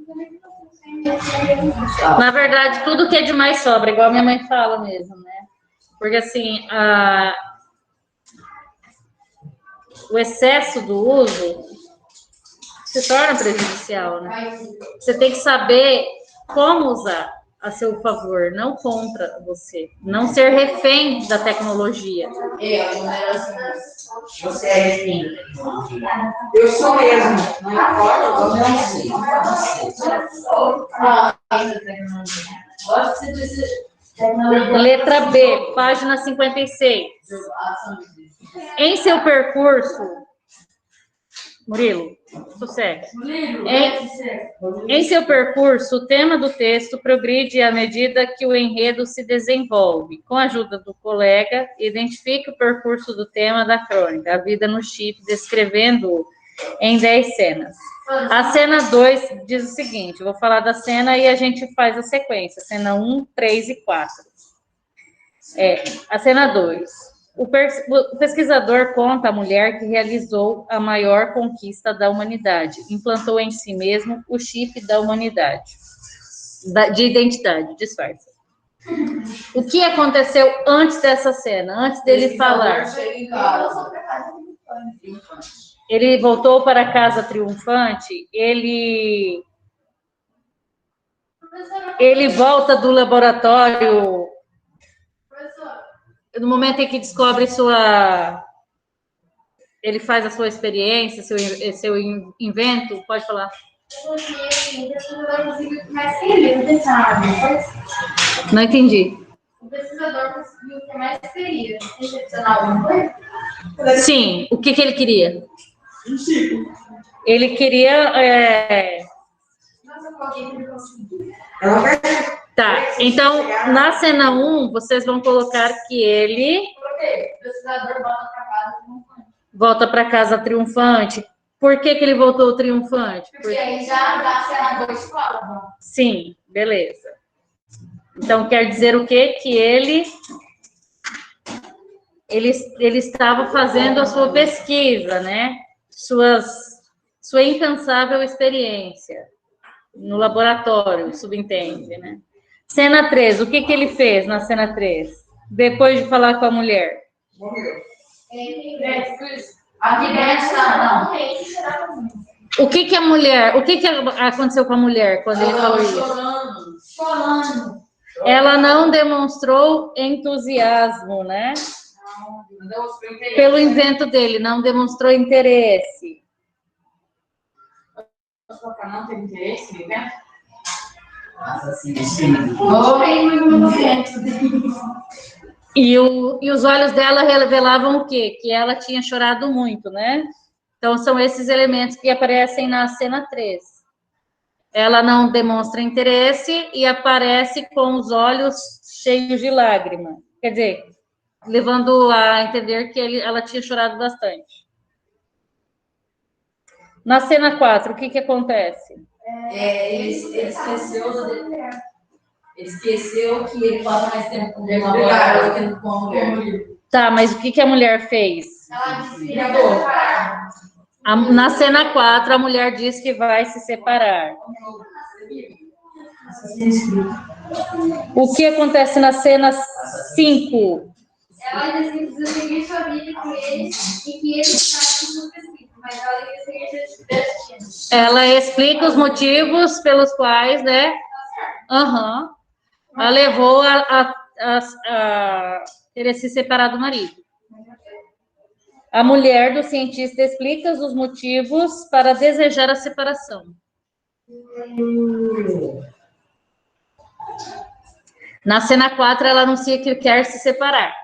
Na verdade, tudo que é demais sobra, igual minha mãe fala mesmo, né? Porque, assim, o excesso do uso se torna prejudicial, né? Você tem que saber como usar a seu favor, não contra você. Não ser refém da tecnologia. Você é refém. Eu sou mesmo. Não importa, eu não sei. Gosto de você dizer. Letra B, página 56. Em seu percurso, Murilo, sossega. Em seu percurso, o tema do texto progride à medida que o enredo se desenvolve. Com a ajuda do colega, identifique o percurso do tema da crônica, a vida no chip, descrevendo-o em 10 cenas. A cena 2 diz o seguinte, vou falar da cena e a gente faz a sequência, cena 1, 3 e 4. A cena 2. O pesquisador conta à mulher que realizou a maior conquista da humanidade, implantou em si mesmo o chip da humanidade, de identidade, disfarça. O que aconteceu antes dessa cena, antes dele falar? Ele voltou para casa triunfante, ele Ele volta do laboratório no momento em que descobre ele faz a sua experiência, seu invento, pode falar. Não entendi. O pesquisador conseguiu o que mais queria. Recepcionar alguma coisa? Sim, o que ele queria? Ele queria... Tá, então, na cena 1, vocês vão colocar que ele... O pesquisador volta para casa triunfante. Por que ele voltou triunfante? Porque aí já dá a cena 2 fala. Sim, beleza. Então, quer dizer o quê? Que ele estava fazendo a sua pesquisa, né? Sua incansável experiência no laboratório, subentende, né? Cena 3, o que ele fez na cena 3? Depois de falar com a mulher. Morreu. Aqui dentro, não. O que aconteceu com a mulher quando ele falou isso? Chorando. Ela não demonstrou entusiasmo, né? Pelo invento dele, não demonstrou interesse. Não tem interesse, né? Nossa, sim. E os olhos dela revelavam o quê? Que ela tinha chorado muito, né? Então, são esses elementos que aparecem na cena 3. Ela não demonstra interesse e aparece com os olhos cheios de lágrima. Quer dizer, levando a entender que ela tinha chorado bastante. Na cena 4, o que acontece? Ele esqueceu que ele passa mais tempo com uma mulher do que com a mulher. Tá, mas o que a mulher fez? Ela disse que ia separar. Na cena 4, a mulher diz que vai se separar. O que acontece na cena 5? Ela disse que precisa seguir sua vida com ele e que ele faz tudo possível, mas ela quer seguir seu destino. Ela explica os motivos pelos quais, né? Ela levou a querer se separar do marido. A mulher do cientista explica os motivos para desejar a separação. Na cena 4, ela anuncia que quer se separar.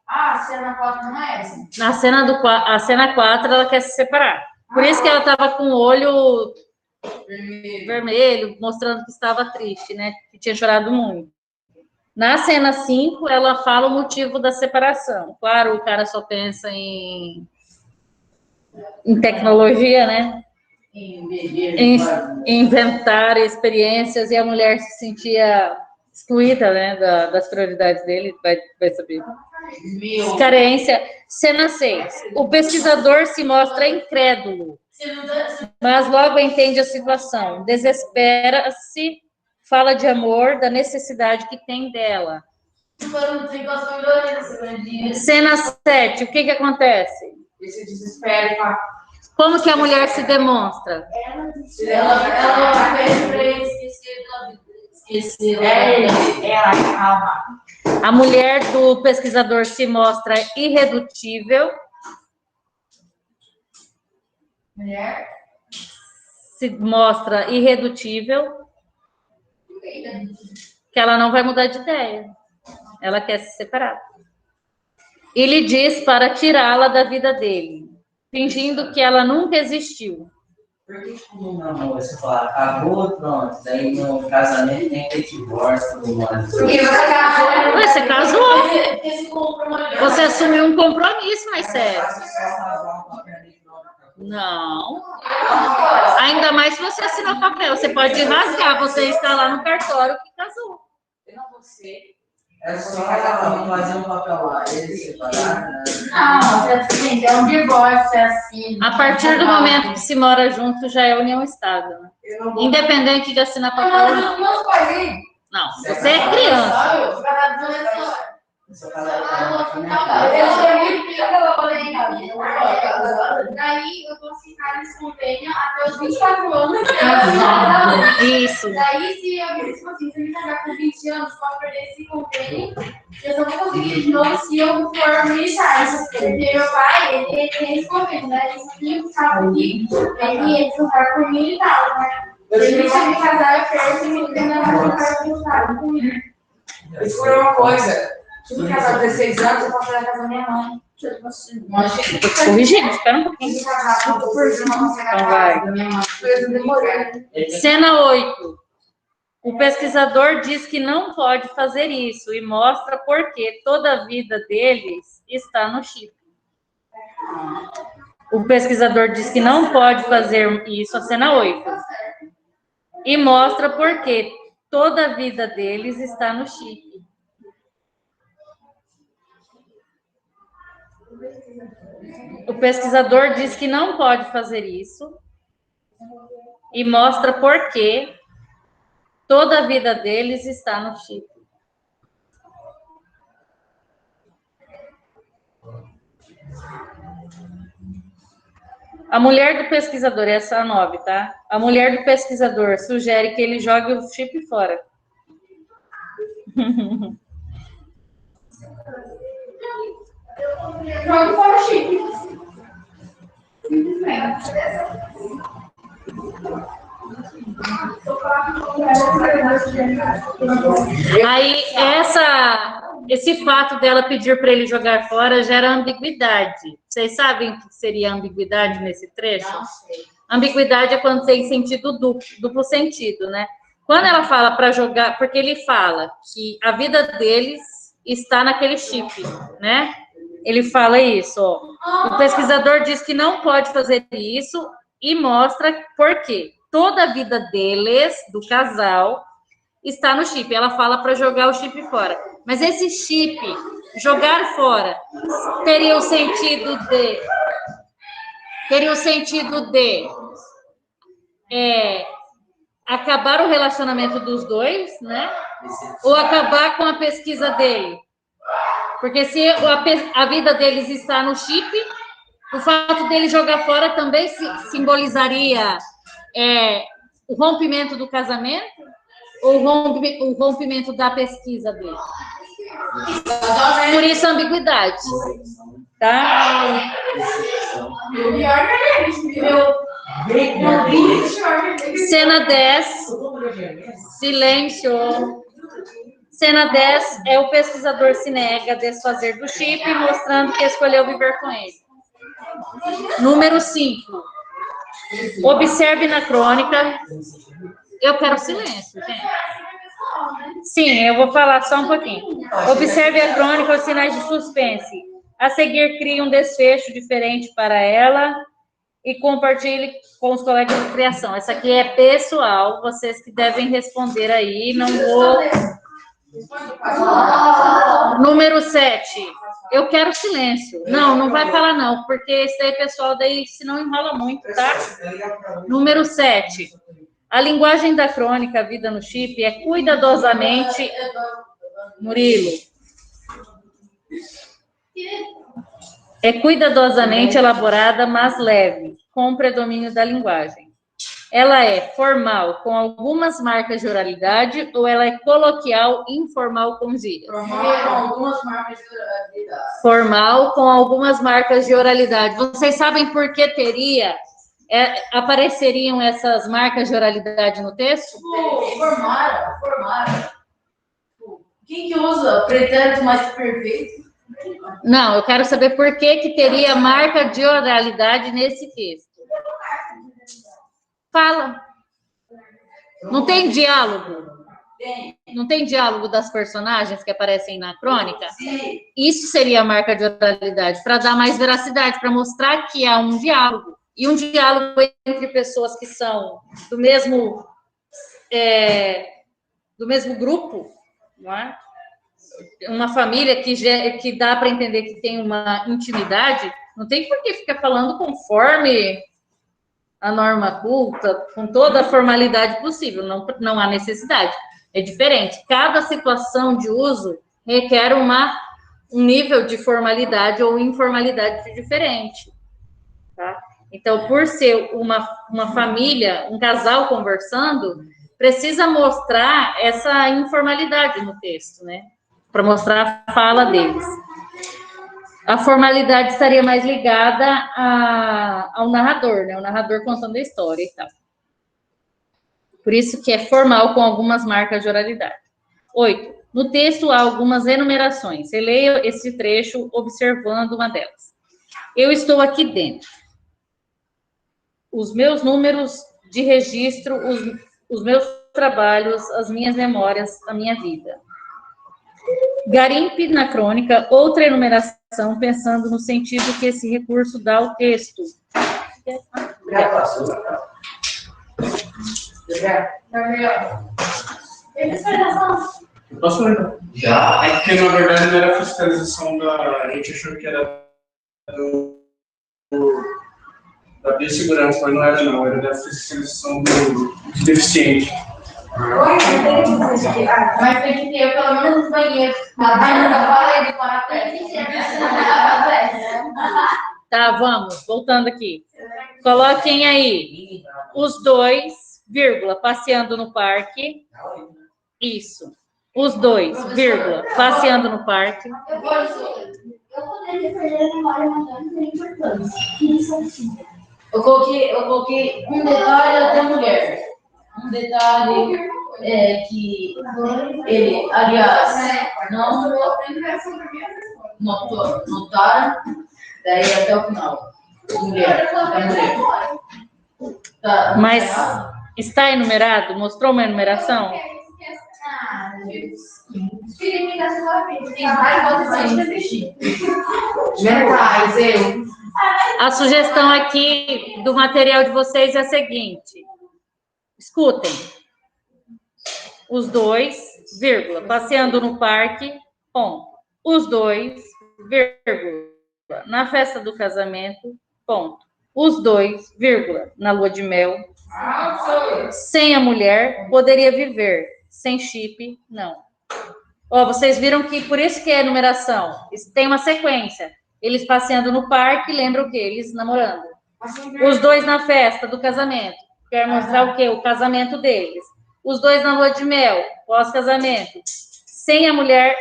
A cena 4 não é essa? A cena 4, ela quer se separar. Por isso que ela estava com o olho vermelho, mostrando que estava triste, né? Que tinha chorado muito. Na cena 5, ela fala o motivo da separação. Claro, o cara só pensa em tecnologia, né? Em inventar experiências, e a mulher se sentia excluída, né? Das prioridades dele, vai saber. Carência. Cena 6. O pesquisador se mostra incrédulo, mas logo entende a situação. Desespera-se, fala de amor, da necessidade que tem dela. Cena 7. O que acontece? Esse desespero. Como que a mulher se demonstra? Ela fez pra ele esquecer da vida. Calma. A mulher do pesquisador se mostra irredutível. Mulher? Se mostra irredutível. Que ela não vai mudar de ideia. Ela quer se separar. E lhe diz para tirá-la da vida dele, fingindo que ela nunca existiu. Por que no namoro você fala, acabou, pronto, daí no casamento tem que ter divórcio, todo mundo. Porque você casou. Você assumiu um compromisso mais sério. Não. Ainda mais se você assinou papel. Você pode rasgar, você está lá no cartório que casou. Eu não vou ser. É só fazer um papel lá, eles separaram, né? Não, é um divórcio, é assim. A partir do momento que se mora junto, já é união estável. Né? Independente de assinar papel ou não. Não, você é criança. Eu sou casado com ela, foi minha Daí eu vou ficar nesse convênio até os 24 anos. Isso. Daí, se eu me tipo assim, se eu me casar com 20 anos, posso perder esse convênio. Eu só vou conseguir de novo se eu for militar. Porque meu pai, ele tem esse convênio, né? Ele tinha que ficar comigo. Ele ficar por militar, né? Se eu me casar, eu perco e ele ainda vai ficar militar comigo. Isso foi uma coisa. Se eu me casar com 16 anos, eu posso ir na casa da minha mãe. Tô te corrigindo, espera um pouquinho. Então vai. Cena 8. O pesquisador diz que não pode fazer isso e mostra por que toda a vida deles está no chip. O pesquisador diz que não pode fazer isso, a cena 8. E mostra por que toda a vida deles está no chip. O pesquisador diz que não pode fazer isso e mostra por que toda a vida deles está no chip. A mulher do pesquisador, essa é a 9, tá? A mulher do pesquisador sugere que ele jogue o chip fora. Jogo fora o chip. Aí, esse fato dela pedir para ele jogar fora gera ambiguidade. Vocês sabem o que seria ambiguidade nesse trecho? Não sei. Ambiguidade é quando tem sentido duplo sentido, né? Quando ela fala para jogar, porque ele fala que a vida deles está naquele chip, né? Ele fala isso, ó. O pesquisador diz que não pode fazer isso e mostra por quê. Toda a vida deles, do casal, está no chip. Ela fala para jogar o chip fora. Mas esse chip, jogar fora, teria o sentido de acabar o relacionamento dos dois, né? Ou acabar com a pesquisa dele. Porque se a vida deles está no chip, o fato dele jogar fora também simbolizaria o rompimento do casamento ou o rompimento da pesquisa dele. Por isso a ambiguidade. Tá? Cena 10. Silêncio. Cena 10 é o pesquisador se nega a desfazer do chip, mostrando que escolheu viver com ele. Número 5. Observe na crônica. Eu quero silêncio, gente. Sim, eu vou falar só um pouquinho. Observe a crônica, os sinais de suspense. A seguir, crie um desfecho diferente para ela e compartilhe com os colegas de criação. Essa aqui é pessoal, vocês que devem responder aí, não vou... Número 7. Eu quero silêncio. Não vai falar não, porque esse aí, pessoal, daí se não enrola muito, tá? Número 7. A linguagem da crônica, a vida no chip, é cuidadosamente... Murilo. É cuidadosamente elaborada, mas leve, com predomínio da linguagem. Ela é formal, com algumas marcas de oralidade, ou ela é coloquial, informal, com gírias? Formal, com algumas marcas de oralidade. Vocês sabem por que apareceriam essas marcas de oralidade no texto? Formaram. Quem que usa pretérito mais perfeito? Não, eu quero saber por que teria marca de oralidade nesse texto. Fala. Não tem diálogo? Não tem diálogo das personagens que aparecem na crônica? Isso seria a marca de oralidade, para dar mais veracidade, para mostrar que há um diálogo. E um diálogo entre pessoas que são do mesmo grupo, não é? Uma família que dá para entender que tem uma intimidade, não tem por que ficar falando conforme a norma culta, com toda a formalidade possível, não há necessidade. É diferente. Cada situação de uso requer uma um nível de formalidade ou informalidade diferente, tá? Então, por ser uma família, um casal conversando, precisa mostrar essa informalidade no texto, né? Para mostrar a fala deles. A formalidade estaria mais ligada ao narrador, né? O narrador contando a história e tal. Por isso que é formal com algumas marcas de oralidade. 8. No texto há algumas enumerações. Eu leio esse trecho observando uma delas. Eu estou aqui dentro. Os meus números de registro, os meus trabalhos, as minhas memórias, a minha vida. Garimpe na crônica outra enumeração, pensando no sentido que esse recurso dá ao texto. Posso ler? Já. É porque, na verdade, não era a fiscalização da... A gente achou que era da biossegurança, mas não era, não. Era da fiscalização do deficiente. Mas tem que ter pelo menos os banheiros. Tá, vamos. Voltando aqui. Coloquem aí os dois, vírgula, passeando no parque. Isso. Os dois, vírgula, passeando no parque. Eu poderia perder a memória, mas não tem importância. Eu coloquei um detalhe da mulher. Um detalhe que ele, aliás, não notaram, daí até o final. Mulher. Tá. Mas está enumerado? Mostrou uma enumeração? Filme da sua vida. Tem várias opções de assistir. A sugestão aqui do material de vocês é a seguinte. Escutem. Os dois, vírgula, passeando no parque, ponto. Os dois, vírgula, na festa do casamento, ponto. Os dois, vírgula, na lua de mel. Sem a mulher, poderia viver. Sem chip, não. Ó, vocês viram que por isso que é numeração. Isso tem uma sequência. Eles passeando no parque, lembram o quê? Eles namorando. Os dois na festa do casamento. Quer mostrar o quê? O casamento deles. Os dois na lua de mel, pós-casamento. Sem a mulher,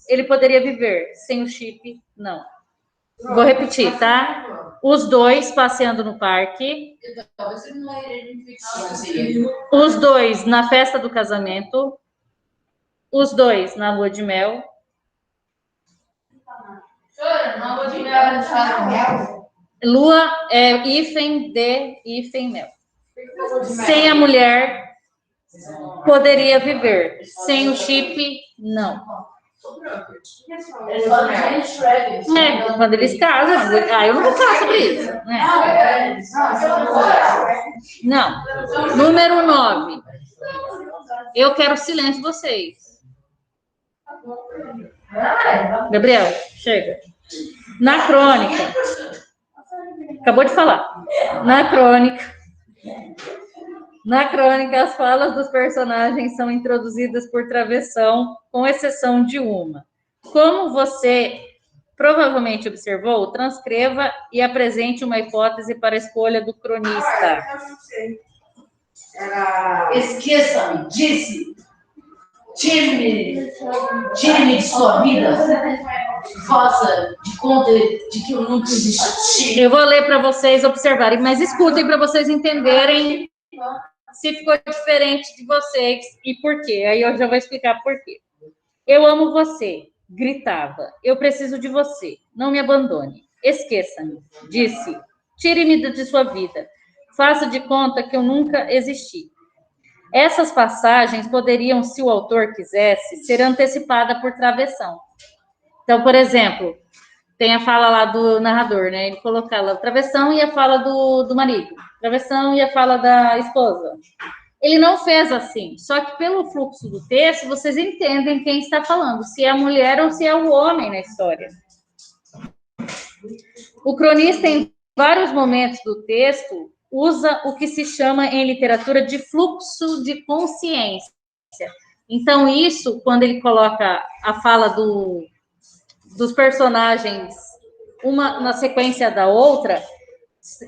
ele poderia viver. Sem o chip, não. Vou repetir, tá? Os dois passeando no parque. Os dois na festa do casamento. Os dois na lua de mel. Lua é hífen de hífen mel. Sem a mulher, poderia viver. Sem o chip, não. Quando eles casam, eu não vou falar sobre isso. Né? Não. Número 9. Eu quero o silêncio de vocês. Gabriel, chega. Na crônica. Acabou de falar. Na crônica, as falas dos personagens são introduzidas por travessão, com exceção de uma. Como você provavelmente observou, transcreva e apresente uma hipótese para a escolha do cronista. Esqueça-me, disse. Tire-me de sua vida. Faça de conta de que eu nunca existi. Eu vou ler para vocês observarem, mas escutem para vocês entenderem se ficou diferente de vocês e por quê. Aí eu já vou explicar por quê. Eu amo você, gritava. Eu preciso de você. Não me abandone. Esqueça-me, disse. Tire-me de sua vida. Faça de conta que eu nunca existi. Essas passagens poderiam, se o autor quisesse, ser antecipada por travessão. Então, por exemplo, tem a fala lá do narrador, né? Ele coloca lá travessão e a fala do marido. Travessão e a fala da esposa. Ele não fez assim. Só que pelo fluxo do texto, vocês entendem quem está falando. Se é a mulher ou se é o homem na história. O cronista, em vários momentos do texto, usa o que se chama em literatura de fluxo de consciência. Então, isso, quando ele coloca a fala do dos personagens, uma na sequência da outra,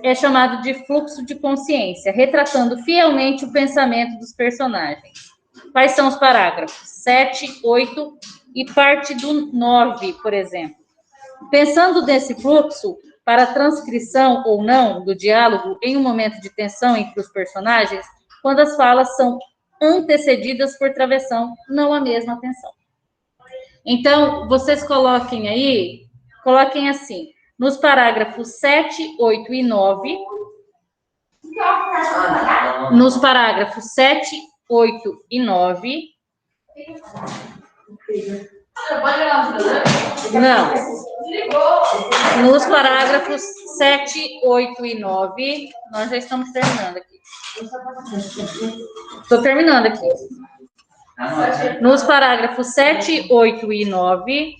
é chamado de fluxo de consciência, retratando fielmente o pensamento dos personagens. Quais são os parágrafos? 7, 8 e parte do 9, por exemplo. Pensando nesse fluxo, para a transcrição ou não do diálogo em um momento de tensão entre os personagens, quando as falas são antecedidas por travessão, não a mesma tensão. Então, vocês coloquem aí, coloquem assim, nos parágrafos 7, 8 e 9, nos parágrafos 7, 8 e 9, não, nos parágrafos 7, 8 e 9, nós já estamos terminando aqui. Estou terminando aqui. Nos parágrafos 7, 8 e 9.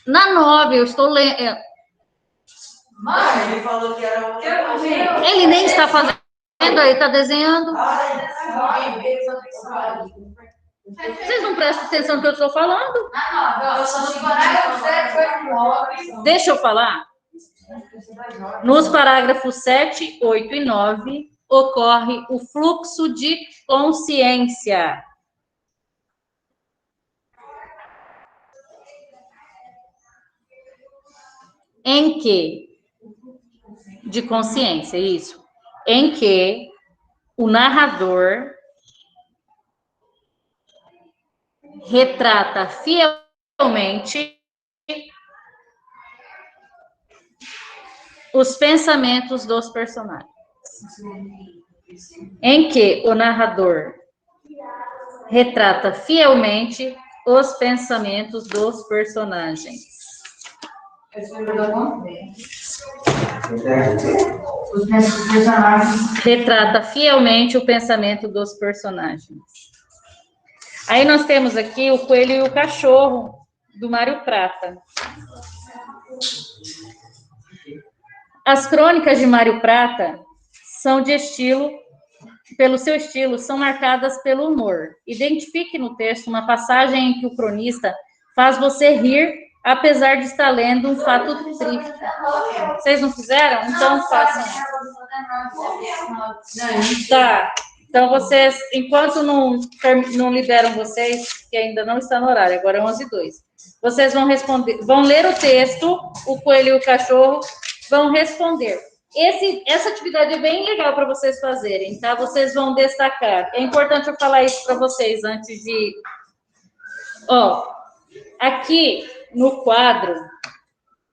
Na 9, eu estou lendo. Ele falou que era outra. Ele nem está fazendo, aí está desenhando. Vocês não prestam atenção no que eu estou falando? Deixa eu falar. Nos parágrafos 7, 8 e 9, ocorre o fluxo de consciência. Em que? De consciência, isso. Em que o narrador retrata fielmente os pensamentos dos personagens. Em que o narrador retrata fielmente os pensamentos dos personagens. Retrata fielmente o pensamento dos personagens. Aí nós temos aqui o Coelho e o Cachorro, do Mário Prata. As crônicas de Mário Prata são de estilo, pelo seu estilo, são marcadas pelo humor. Identifique no texto uma passagem em que o cronista faz você rir, apesar de estar lendo um fato triste. Vocês não fizeram? Então façam. Tá. Então vocês, enquanto não liberam vocês, que ainda não está no horário, agora é 11h02, vocês vão responder, vão ler o texto, o Coelho e o Cachorro, vão responder. Essa atividade é bem legal para vocês fazerem, tá? Vocês vão destacar. É importante eu falar isso para vocês antes de... Ó, aqui no quadro,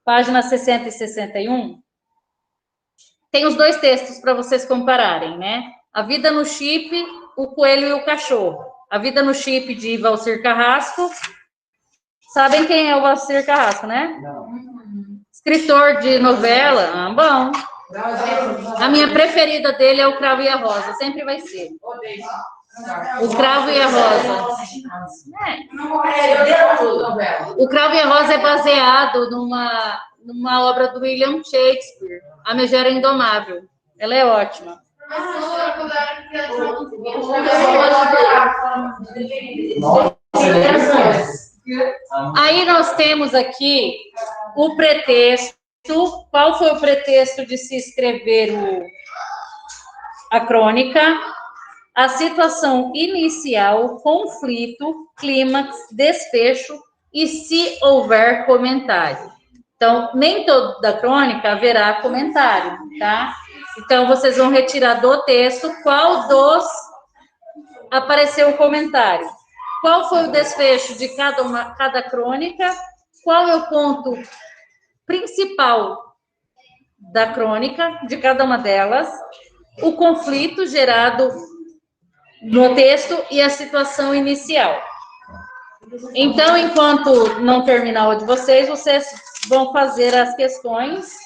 páginas 60 e 61, tem os dois textos para vocês compararem, né? A Vida no Chip, o Coelho e o Cachorro. A Vida no Chip, de Valcir Carrasco. Sabem quem é o Valcir Carrasco, né? Não. Escritor de novela. Ah, bom. A minha preferida dele é o Cravo e a Rosa. Sempre vai ser. O Cravo e a Rosa. O Cravo e a Rosa é baseado numa obra do William Shakespeare, A Megera Indomável. Ela é ótima. Aí nós temos aqui o pretexto. Qual foi o pretexto de se escrever a crônica? A situação inicial, conflito, clímax, desfecho e se houver comentário. Então, nem toda crônica haverá comentário, tá? Então, vocês vão retirar do texto qual dos apareceu o comentário. Qual foi o desfecho de cada crônica? Qual é o ponto principal da crônica, de cada uma delas? O conflito gerado no texto e a situação inicial. Então, enquanto não terminar o de vocês, vocês vão fazer as questões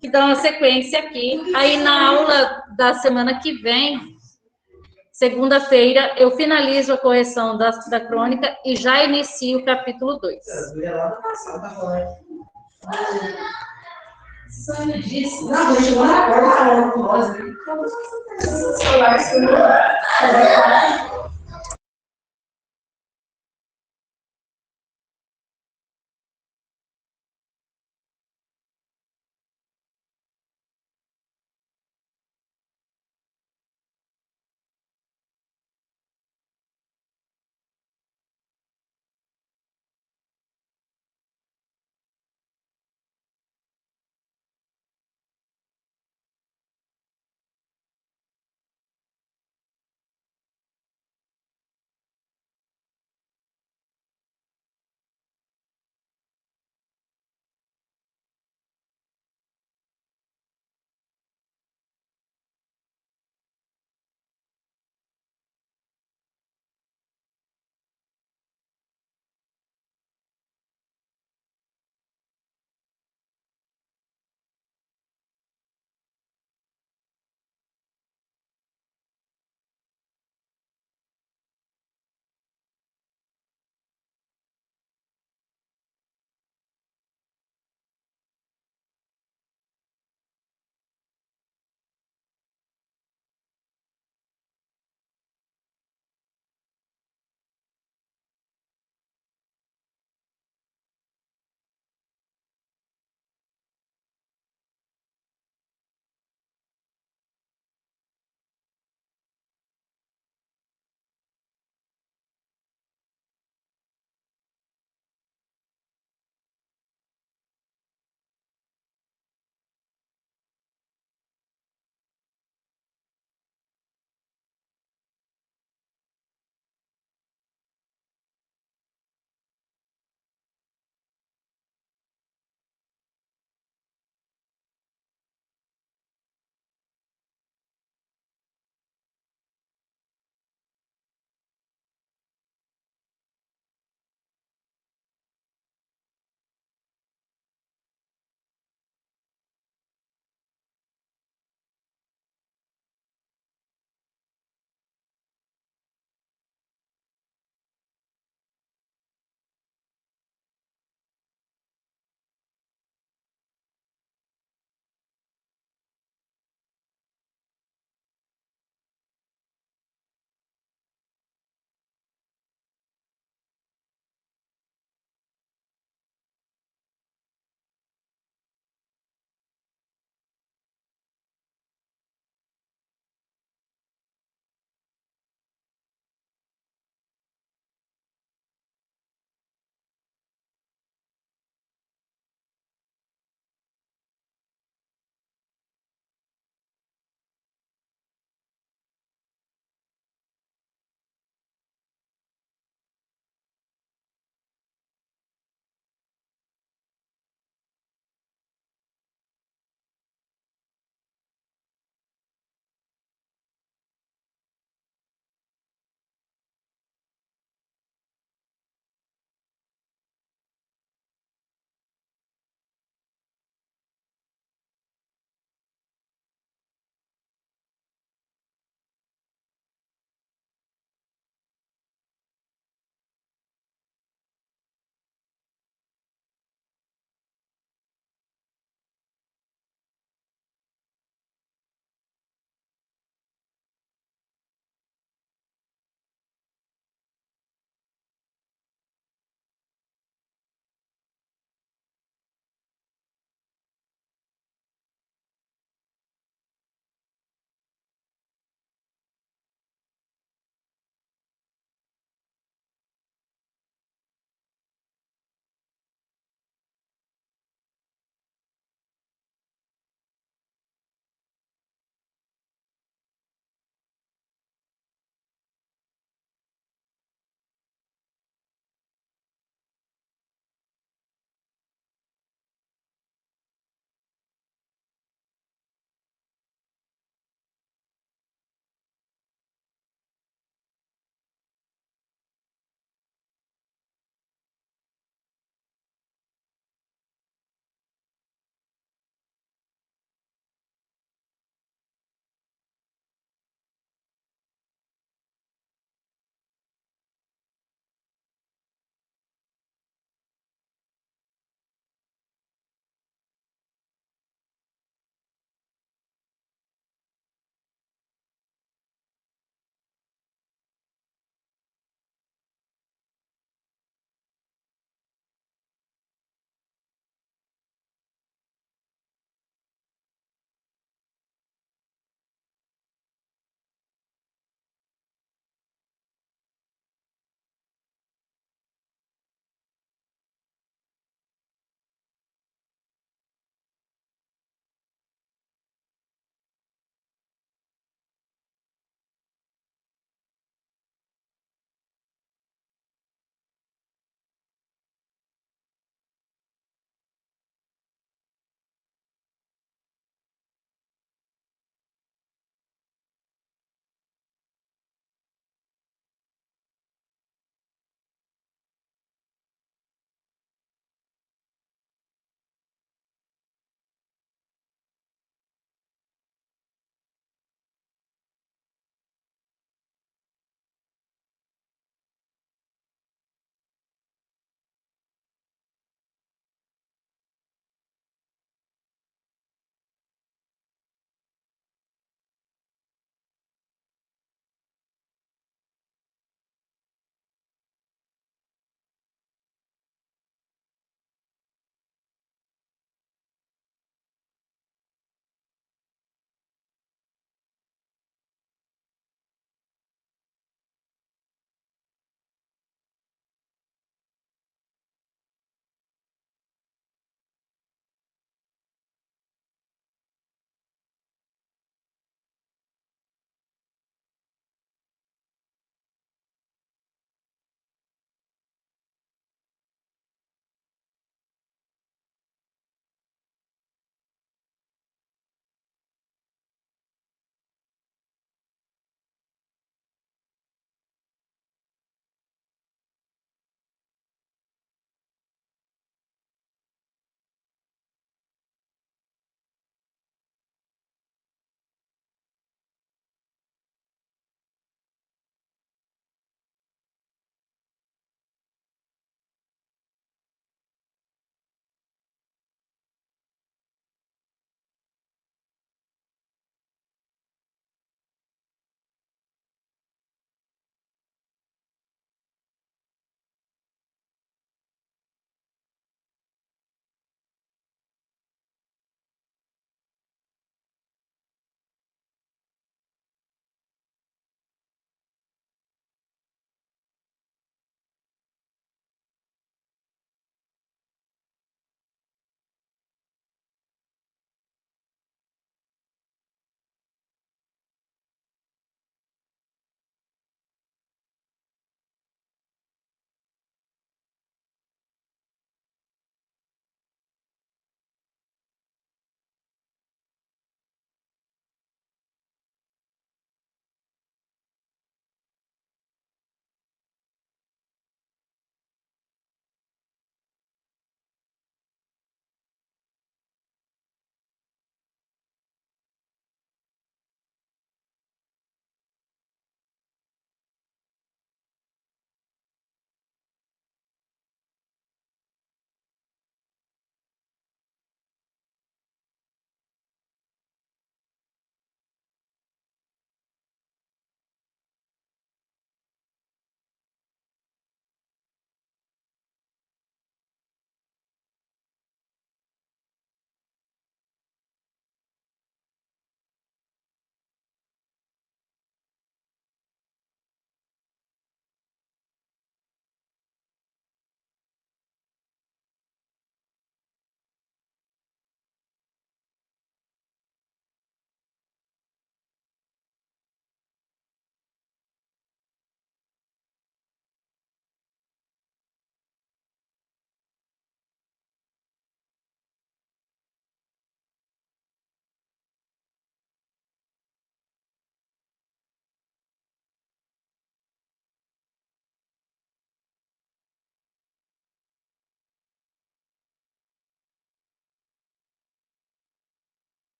que dão a sequência aqui. Aí, na aula da semana que vem, segunda-feira, eu finalizo a correção da crônica e já inicio o capítulo 2. Sonho disso. Não, vou chamar agora falando com nós.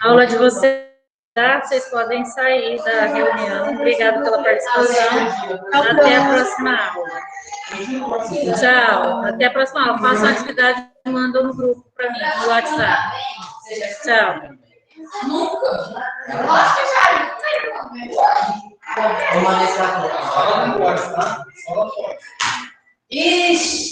A aula de vocês, tá? Vocês podem sair da reunião. Obrigada pela participação. Até a próxima aula. Tchau. Até a próxima aula. Façam a atividade e mandam no grupo para mim, no WhatsApp. Tchau. Ixi!